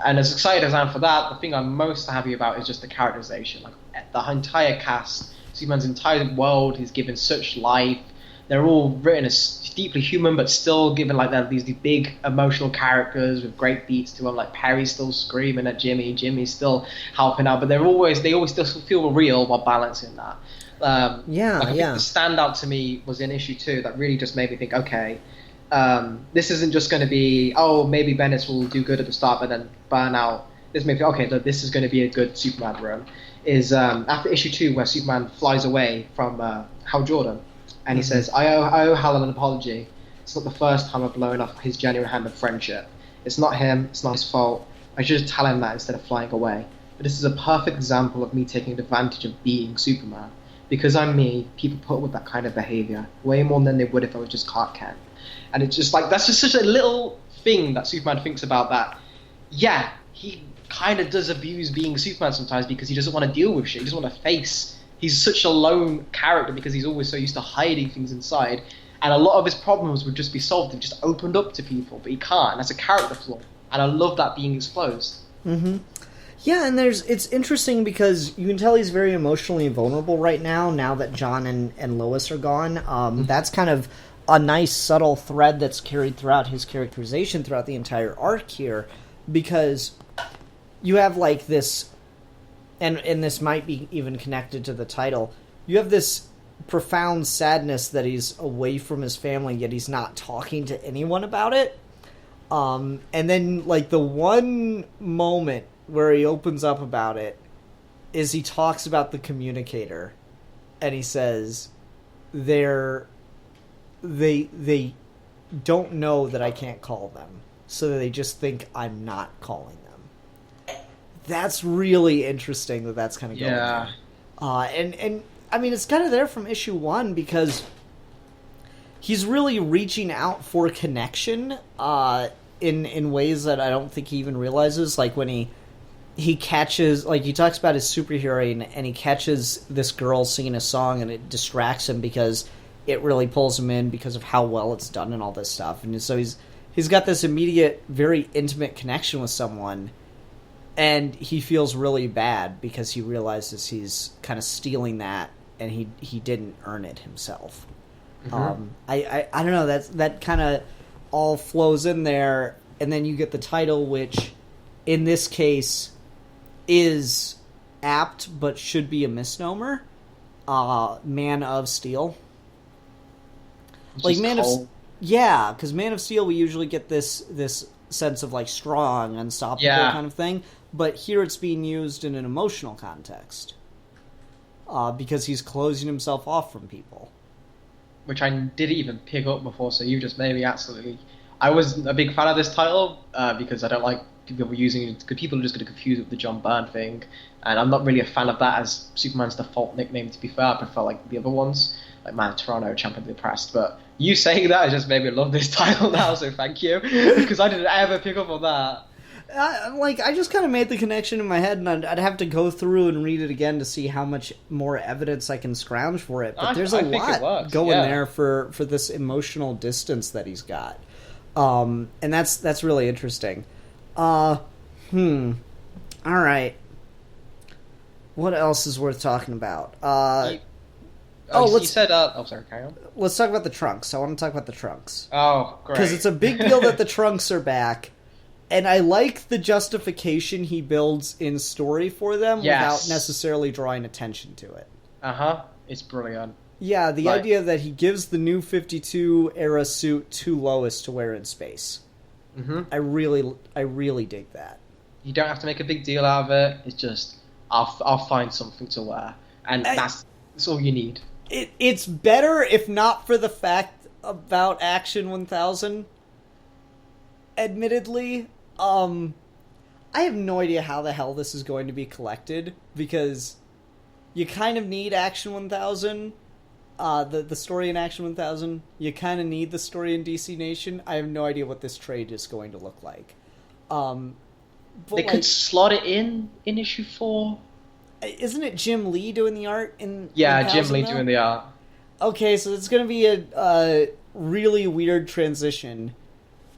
And as excited as I am for that, the thing I'm most happy about is just the characterization. Like the entire cast, Superman's entire world, he's given such life. They're all written as deeply human, but still given like these big emotional characters with great beats to them. Like Perry's still screaming at Jimmy, Jimmy's still helping out, but they always still feel real while balancing that. I think the standout to me was in issue 2 that really just made me think, okay, this isn't just going to be, maybe Bendis will do good at the start but then burn out. This made me think, okay, look, this is going to be a good Superman run. Is after issue 2 where Superman flies away from Hal Jordan. And he says, I owe Hal an apology. It's not the first time I've blown off his genuine hand of friendship. It's not him. It's not his fault. I should just tell him that instead of flying away. But this is a perfect example of me taking advantage of being Superman. Because I'm me, people put up with that kind of behavior way more than they would if I was just Clark Kent. And it's just like, that's just such a little thing that Superman thinks about that. Yeah, he kind of does abuse being Superman sometimes because he doesn't want to deal with shit. He doesn't want to face. He's such a lone character because he's always so used to hiding things inside. And a lot of his problems would just be solved if he just opened up to people. But he can't. That's a character flaw. And I love that being exposed. Mm-hmm. Yeah, and it's interesting because you can tell he's very emotionally vulnerable right now that John and Lois are gone. That's kind of a nice subtle thread that's carried throughout his characterization throughout the entire arc here. Because you have like this... And this might be even connected to the title. You have this profound sadness that he's away from his family, yet he's not talking to anyone about it. And then, like, the one moment where he opens up about it is he talks about the communicator. And he says, they don't know that I can't call them. So they just think I'm not calling them. That's really interesting that that's kind of going there. And I mean, it's kind of there from issue 1 because he's really reaching out for connection in ways that I don't think he even realizes. Like when he catches, like he talks about his superhero and he catches this girl singing a song and it distracts him because it really pulls him in because of how well it's done and all this stuff. And so he's got this immediate, very intimate connection with someone. And he feels really bad because he realizes he's kind of stealing that, and he didn't earn it himself. Mm-hmm. I don't know. That kind of all flows in there, and then you get the title, which in this case is apt but should be a misnomer. Man of Steel. Like Man of because Man of Steel we usually get this sense of like strong, unstoppable kind of thing. But here it's being used in an emotional context. Because he's closing himself off from people. Which I didn't even pick up before, so you just made me absolutely... I was a big fan of this title, because I don't like people using it, because people are just going to confuse it with the John Byrne thing. And I'm not really a fan of that as Superman's default nickname, to be fair. I prefer like the other ones, like Man of Toronto, Champion of the Oppressed. But you saying that just made me love this title now, so thank you. Because I didn't ever pick up on that. I just kind of made the connection in my head, and I'd have to go through and read it again to see how much more evidence I can scrounge for it. But there's a lot going there for this emotional distance that he's got, and that's really interesting. All right. What else is worth talking about? You said. Oh, sorry. Carry on. Let's talk about the trunks. I want to talk about the trunks. Oh, great. Because it's a big deal that the trunks are back, and I like the justification he builds in story for them without necessarily drawing attention to it. It's brilliant. Yeah, the idea that he gives the new 52 era suit to Lois to wear in space. Mm-hmm. I really dig that. You don't have to make a big deal out of it. It's just I'll find something to wear, and that's all you need. It's better if not for the fact about Action 1000. Admittedly, I have no idea how the hell this is going to be collected, because you kind of need Action 1000, the story in Action 1000. You kind of need the story in DC Nation. I have no idea what this trade is going to look like. They could slot it in issue 4. Isn't it Jim Lee doing the art in? Yeah, Jim Lee doing the art. Okay, so it's going to be a really weird transition.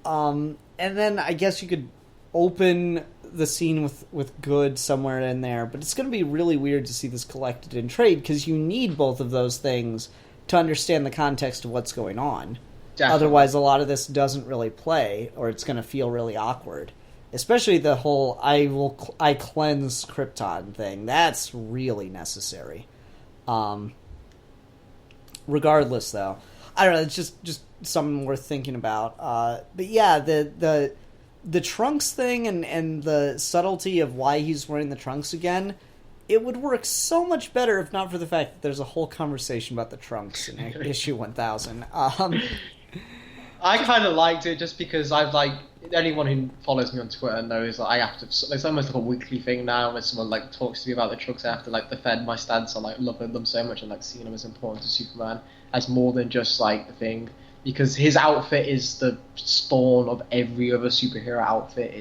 And then I guess you could open the scene with good somewhere in there, but it's going to be really weird to see this collected in trade, because you need both of those things to understand the context of what's going on. Definitely. Otherwise, a lot of this doesn't really play, or it's going to feel really awkward. Especially the whole I cleanse Krypton thing. That's really necessary. Regardless, though, I don't know. It's just something worth thinking about. But yeah, the trunks thing and the subtlety of why he's wearing the trunks again, it would work so much better if not for the fact that there's a whole conversation about the trunks in issue 1000. I kind of liked it just because anyone who follows me on Twitter knows that I have to. It's almost like a weekly thing now. When someone talks to me about the trunks, I have to defend my stance on loving them so much and seeing them as important to Superman as more than just the thing. Because his outfit is the spawn of every other superhero outfit.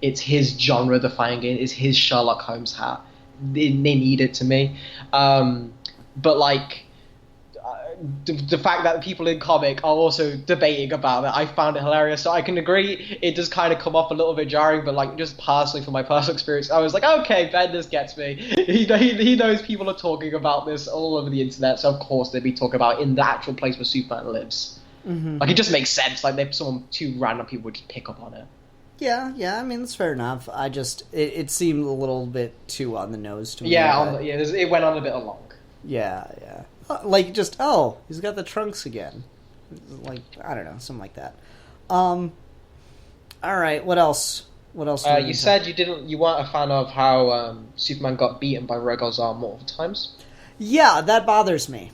It's his genre defining it. It's his Sherlock Holmes hat. They need it to me. But the fact that people in comic are also debating about it, I found it hilarious. So I can agree it does kind of come off a little bit jarring, but just personally from my personal experience, I was like, okay, Bendis gets me. He knows people are talking about this all over the internet, so of course they'd be talking about it in the actual place where Superman lives. Mm-hmm. It just makes sense. Two random people would just pick up on it. Yeah, I mean, that's fair enough. It seemed a little bit too on the nose to me. Yeah, it went on a bit long. Yeah. He's got the trunks again. I don't know, something like that. All right, what else? You said you weren't a fan of how Superman got beaten by Rogolzar multiple times. Yeah, that bothers me.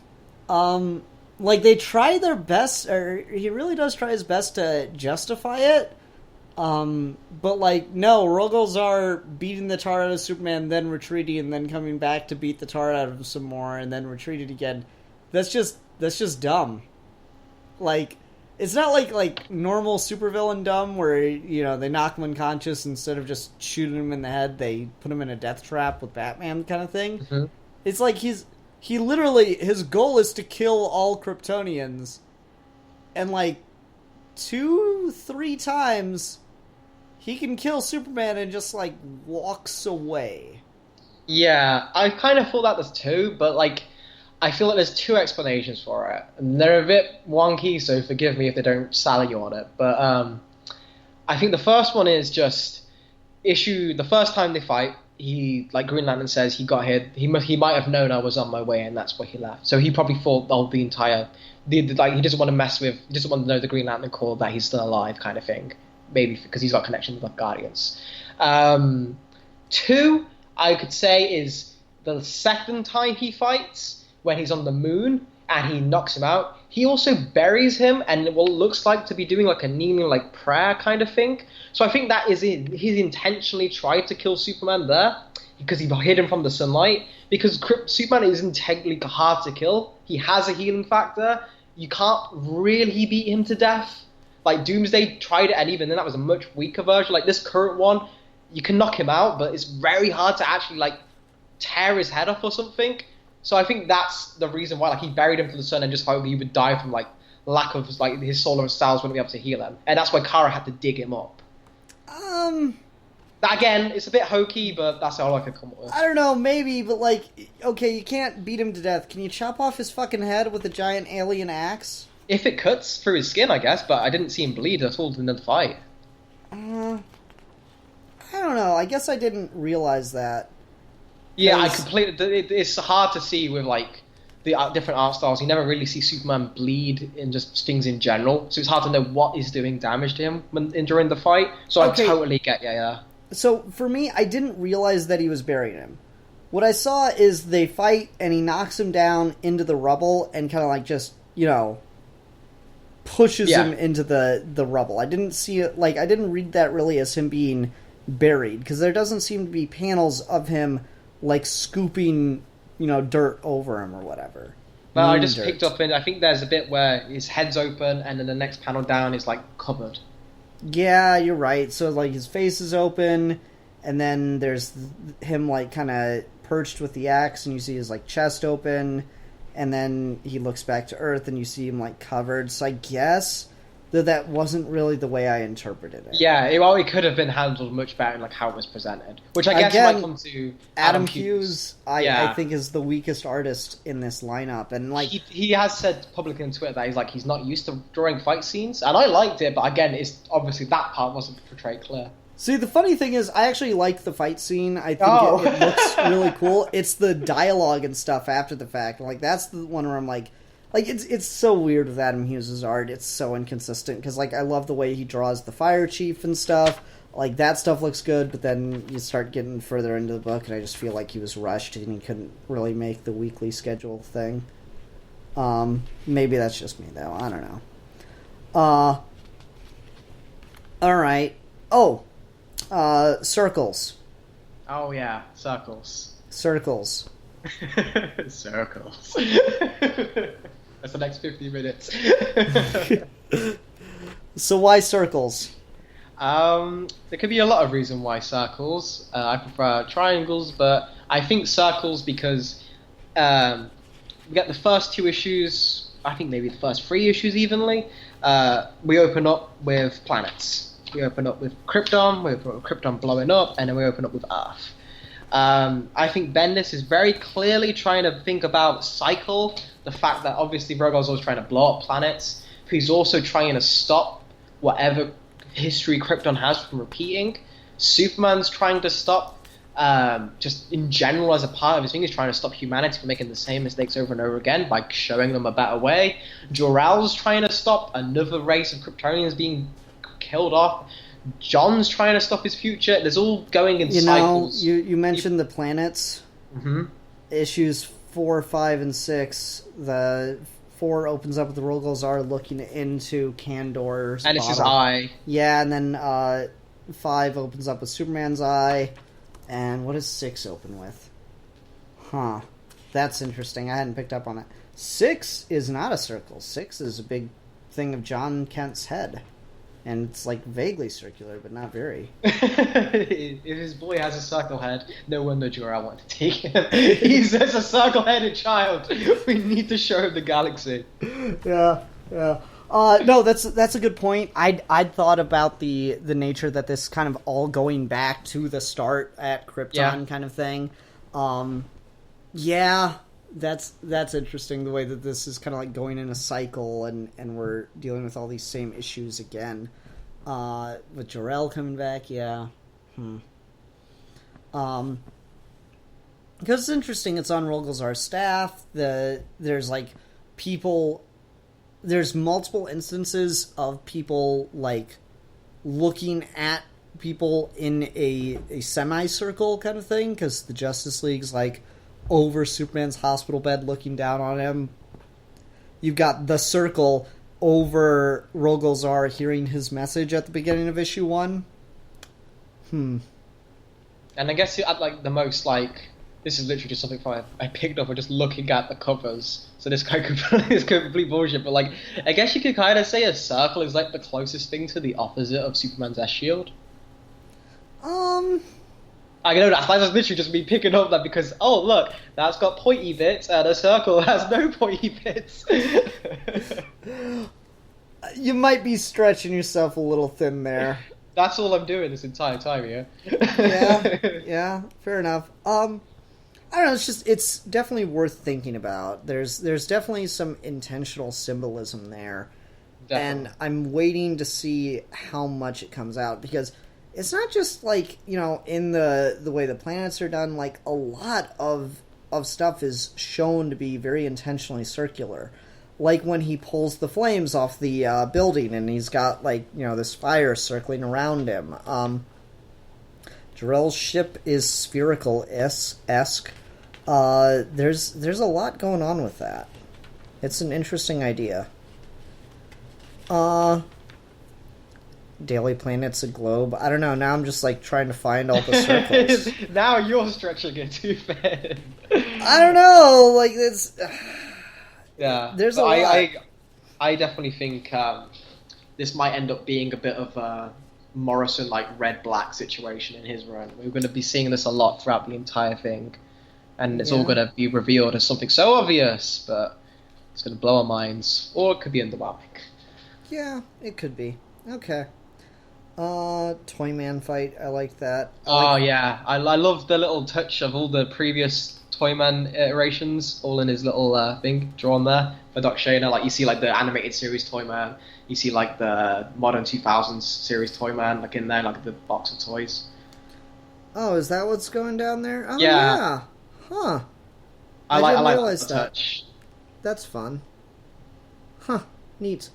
They try their best, or he really does try his best to justify it. No, Rogolzar beating the tar out of Superman, then retreating, and then coming back to beat the tar out of him some more, and then retreating again. That's just dumb. It's not like normal supervillain dumb, where they knock him unconscious instead of just shooting him in the head. They put him in a death trap with Batman kind of thing. Mm-hmm. It's he literally, his goal is to kill all Kryptonians, and 2-3 times he can kill Superman and just walks away. Yeah, I kind of thought that was too, but I feel like there's 2 explanations for it, and they're a bit wonky, so forgive me if they don't sell you on it. But I think the first one is just the first time they fight, he Green Lantern says he got hit. He might have known I was on my way, and that's why he left. So he probably thought the entire he doesn't want to mess with. He doesn't want to know the Green Lantern Corps that he's still alive, kind of thing. Maybe because he's got a connection with the Guardians. 2, I could say, is the second time he fights, when he's on the moon and he knocks him out. He also buries him, and what looks like to be doing a kneeling prayer kind of thing. So I think that is he's intentionally tried to kill Superman there, because he hid him from the sunlight. Because Superman is integral hard to kill. He has a healing factor. You can't really beat him to death. Doomsday tried it, and even then that was a much weaker version. This current one, you can knock him out, but it's very hard to actually tear his head off or something. So I think that's the reason why he buried him to the sun and just hoped he would die from lack of his solar cells wouldn't be able to heal him, and that's why Kara had to dig him up. Again, it's a bit hokey, but that's all I could come up with. I don't know, maybe, but like, okay, you can't beat him to death. Can you chop off his fucking head with a giant alien axe? If it cuts through his skin, I guess, but I didn't see him bleed at all in the fight. I don't know. I guess I didn't realize that. Yeah, I completely. It's hard to see with like the different art styles. You never really see Superman bleed in just things in general, so it's hard to know what is doing damage to him during the fight. So Okay. I totally get, yeah. So, for me, I didn't realize that he was burying him. What I saw is they fight, and he knocks him down into the rubble, and kind of like just, pushes him into the rubble. I didn't see it, like, I didn't read that really as him being buried, because there doesn't seem to be panels of him, like, scooping, dirt over him or whatever. Well, I just picked up, I think there's a bit where his head's open, and then the next panel down is, like, covered. Yeah, you're right. So, like, his face is open, and then there's him, like, kind of perched with the axe, and you see his, like, chest open, and then he looks back to Earth, and you see him, like, covered. So I guess that wasn't really the way I interpreted it. Yeah, it could have been handled much better in, like, how it was presented. Which I guess might come to Adam Hughes, I think, is the weakest artist in this lineup. And, like, he has said publicly on Twitter that he's not used to drawing fight scenes, and I liked it, but again, it's obviously that part wasn't portrayed clear. See, the funny thing is, I actually like the fight scene. I think it looks really cool. It's the dialogue and stuff after the fact. Like, that's the one where I'm like, it's so weird with Adam Hughes' art. It's so inconsistent, because, like, I love the way he draws the fire chief and stuff. Like, that stuff looks good, but then you start getting further into the book, and I just feel like he was rushed, and he couldn't really make the weekly schedule thing. Maybe that's just me, though. I don't know. Alright. Circles. Oh, yeah, circles. Circles. Circles. That's the next 50 minutes. So why circles? There could be a lot of reasons why circles. I prefer triangles, but I think circles because we get the first 2 issues, I think maybe the first 3 issues evenly. We open up with planets. We open up with Krypton, we open up with Krypton blowing up, and then we open up with Earth. I think Bendis is very clearly trying to think about cycle, the fact that obviously Rogal's always trying to blow up planets, but he's also trying to stop whatever history Krypton has from repeating. Superman's trying to stop, just in general as a part of his thing, he's trying to stop humanity from making the same mistakes over and over again by showing them a better way. Jor-El's trying to stop another race of Kryptonians being killed off. John's trying to stop his future. There's all going in cycles. You mentioned the planets. Mm-hmm. Issues 4, 5, and 6. The 4 opens up with the Rogals are looking into Kandor's and it's his bottle. eye. Yeah, and then 5 opens up with Superman's eye. And what does 6 open with? Huh. That's interesting. I hadn't picked up on that. 6 is not a circle. 6 is a big thing of John Kent's head. And it's, like, vaguely circular, but not very. If his boy has a circle head, no wonder Jor-El wanted to take him. He's just a circle-headed child. We need to show him the galaxy. Yeah. No, that's a good point. I'd thought about the nature that this kind of all going back to the start at Krypton kind of thing. Yeah, that's interesting, the way that this is kind of like going in a cycle and we're dealing with all these same issues again. With Jor-El coming back, yeah. Because it's interesting, it's on Rogolzar's staff. There's like people... There's multiple instances of people, like, looking at people in a semicircle kind of thing, because the Justice League's, like, over Superman's hospital bed looking down on him. You've got the circle over Rogolzar hearing his message at the beginning of issue 1. And I guess at, like, the most, like... This is literally just something I picked up or just looking at the covers. So this guy is complete bullshit. But, like, I guess you could kind of say a circle is, like, the closest thing to the opposite of Superman's S-Shield. I know that's literally just me picking up that because, oh, look, that's got pointy bits and a circle has no pointy bits. You might be stretching yourself a little thin there. That's all I'm doing this entire time, yeah. Yeah, fair enough. I don't know. It's definitely worth thinking about. There's definitely some intentional symbolism there, Definitely. and I'm waiting to see how much it comes out because it's not just like in the way the planets are done. Like a lot of stuff is shown to be very intentionally circular. Like when he pulls the flames off the building and he's got this fire circling around him. Jarrell's ship is spherical-esque. There's a lot going on with that. It's an interesting idea. Daily Planet's a globe. I don't know. Now I'm just trying to find all the circles. Now you're stretching it too thin. I don't know. It's. Yeah. There's a lot. I definitely think this might end up being a bit of a Morrison red-black situation in his run. We're going to be seeing this a lot throughout the entire thing, and it's all going to be revealed as something so obvious, but it's going to blow our minds, or it could be underwhelming. Yeah, it could be. Okay. Toyman fight. I like that. Yeah, I love the little touch of all the previous Toyman iterations, all in his little thing drawn there by Doc Shaner. You see the animated series Toyman, you see the modern 2000s series Toyman in there, the box of toys. Oh, is that what's going down there? Oh Yeah. Huh. I didn't like realize that touch. That's fun. Huh. Neat.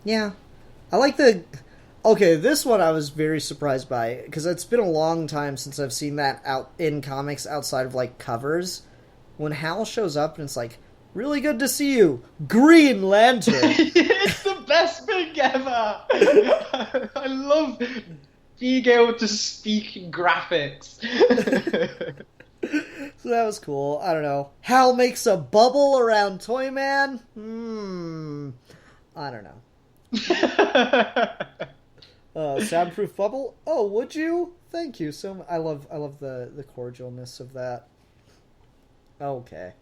Yeah. I like the... Okay, this one I was very surprised by, because it's been a long time since I've seen that out in comics outside of, covers. When Hal shows up and it's really good to see you, Green Lantern! It's the best thing ever! I love being able to speak in graphics. So that was cool. I don't know. Hal makes a bubble around Toyman? I don't know. Soundproof bubble? Oh, would you? Thank you so much. I love the cordialness of that. Okay.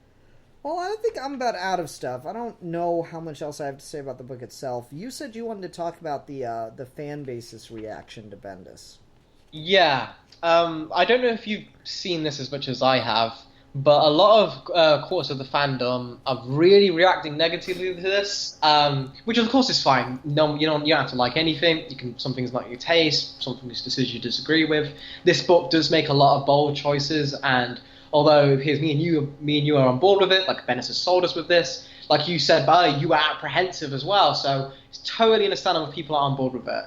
Well, I think I'm about out of stuff. I don't know how much else I have to say about the book itself. You said you wanted to talk about the fan base's reaction to Bendis. Yeah. I don't know if you've seen this as much as I have, but a lot of quarters of the fandom are really reacting negatively to this, which of course is fine. No, you don't have to like anything. Some things not your taste, some things decisions you disagree with. This book does make a lot of bold choices, and although here's me and you are on board with it, Bendis has sold us with this. Like you said, you are apprehensive as well, so it's totally understandable if people are on board with it.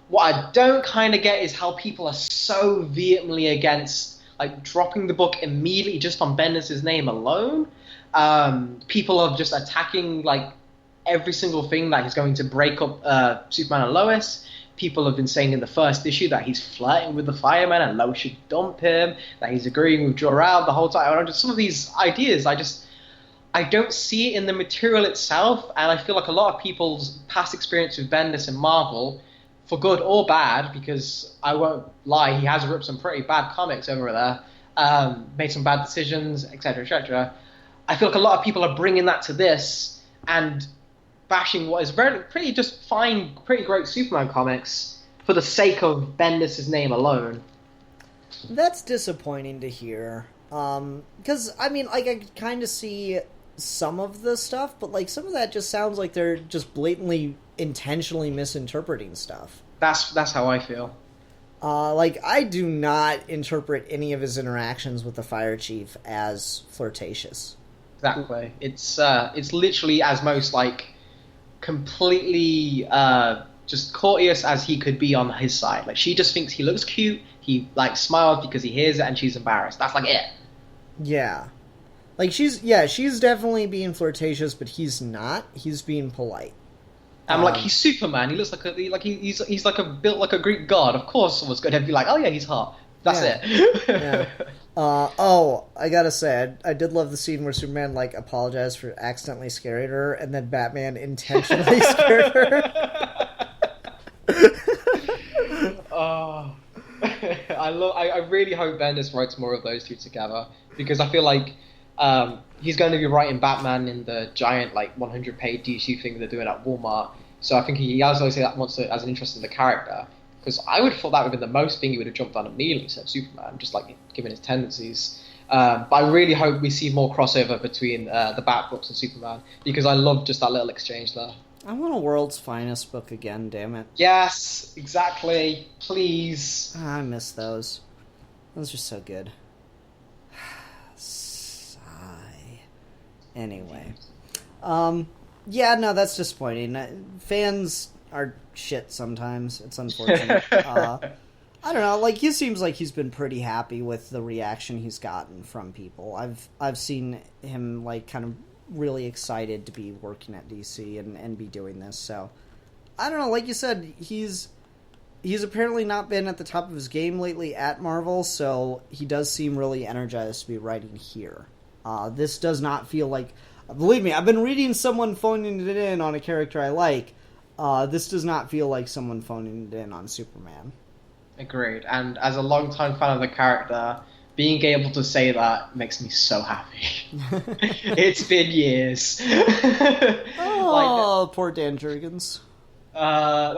What I don't kind of get is how people are so vehemently against dropping the book immediately just on Bendis' name alone. People are just attacking every single thing that he's going to break up Superman and Lois. People have been saying in the first issue that he's flirting with the fireman and Lois should dump him, that he's agreeing with Jor-El the whole time. Some of these ideas, I don't see it in the material itself, and I feel like a lot of people's past experience with Bendis and Marvel, for good or bad, because I won't lie, he has ripped some pretty bad comics over there, made some bad decisions, etc., etc. I feel like a lot of people are bringing that to this and bashing what is pretty just fine, pretty great Superman comics for the sake of Bendis' name alone. That's disappointing to hear. Because, I could kind of see some of the stuff, but some of that just sounds like they're just blatantly intentionally misinterpreting stuff. That's how I feel. I do not interpret any of his interactions with the fire chief as flirtatious. Exactly. It's literally as most completely just courteous as he could be on his side. She just thinks he looks cute. He smiles because he hears it, and she's embarrassed. That's it. Yeah. She's definitely being flirtatious, but he's not. He's being polite. He's Superman. He looks he's built like a Greek god. Of course, someone's going to be oh yeah, he's hot. That's it. Yeah. I gotta say, I did love the scene where Superman apologized for accidentally scaring her, and then Batman intentionally scared her. Oh, I really hope Bendis writes more of those two together, because I feel he's going to be writing Batman in the giant 100-page DC thing they're doing at Walmart. So I think he has always that wants to, as an interest in the character. Because I would have thought that would have been the most thing he would have jumped on immediately, instead of Superman, just like given his tendencies. But I really hope we see more crossover between the Bat books and Superman, because I love just that little exchange there. I want a World's Finest book again, damn it. Yes, exactly. Please. I miss those. Those are so good. Sigh. Anyway. Yeah, no, that's disappointing. Fans are shit sometimes. It's unfortunate. I don't know, like, he seems like he's been pretty happy with the reaction he's gotten from people. I've seen him, like, kind of really excited to be working at DC and be doing this, so I don't know, like you said, he's apparently not been at the top of his game lately at Marvel, so he does seem really energized to be writing here. This does not feel like, believe me, I've been reading someone phoning it in on a character I like. This does not feel like someone phoning it in on Superman. Agreed. And as a long-time fan of the character, being able to say that makes me so happy. It's been years. Oh, poor Dan Jurgens. I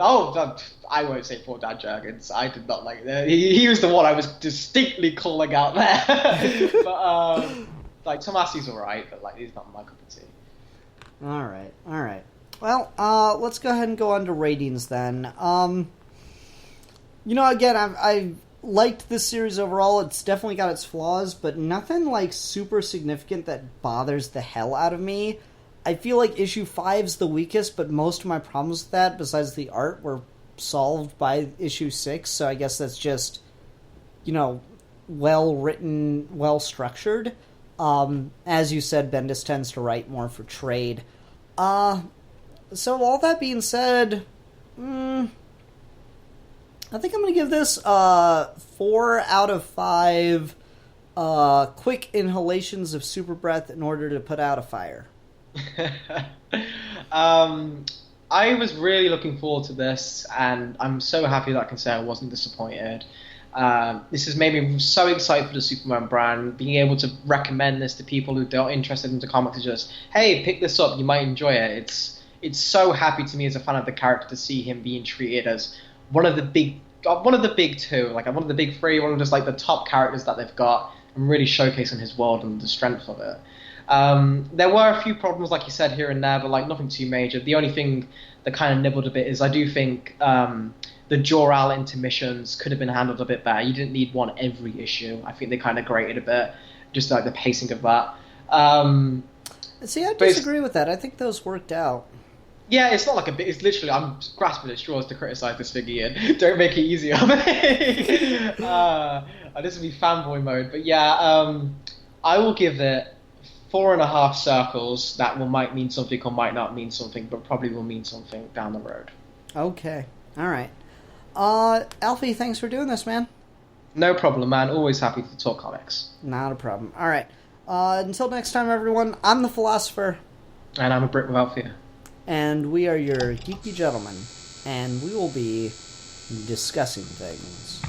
won't say poor Dan Jurgens. I did not like that. He was the one I was distinctly calling out there. But like Tomasi's alright, but like he's not my cup of tea. All right. Well, let's go ahead and go on to ratings then. Again, I've liked this series overall. It's definitely got its flaws, but nothing like super significant that bothers the hell out of me. I feel like issue 5's the weakest, but most of my problems with that, besides the art, were solved by issue 6, so I guess that's just, well written, well structured. As you said, Bendis tends to write more for trade. So all that being said, I think I'm going to give this 4 out of 5 quick inhalations of super breath in order to put out a fire. I was really looking forward to this, and I'm so happy that I can say I wasn't disappointed. This has made me so excited for the Superman brand. Being able to recommend this to people who aren't interested in the comics is just, hey, pick this up, you might enjoy it. It's so happy to me as a fan of the character to see him being treated as one of the big two, like one of the big three, one of just like the top characters that they've got, and really showcasing his world and the strength of it. There were a few problems, like you said, here and there, but like nothing too major. The only thing that kind of nibbled a bit is I do think the Jor-El intermissions could have been handled a bit better. You didn't need one every issue. I think they kind of grated a bit, just like the pacing of that. See, I disagree with that. I think those worked out. Yeah, it's not like a bit. It's literally, I'm grasping at straws to criticize this thing, Ian. Don't make it easy on me. This would be fanboy mode, but yeah, I will give it 4.5 circles. That might mean something or might not mean something, but probably will mean something down the road. Okay, all right. Alfie, thanks for doing this, man. No problem, man. Always happy to talk comics. Not a problem. All right. Until next time, everyone. I'm the Philosopher, and I'm a Brit without fear. And we are your geeky gentlemen, and we will be discussing things.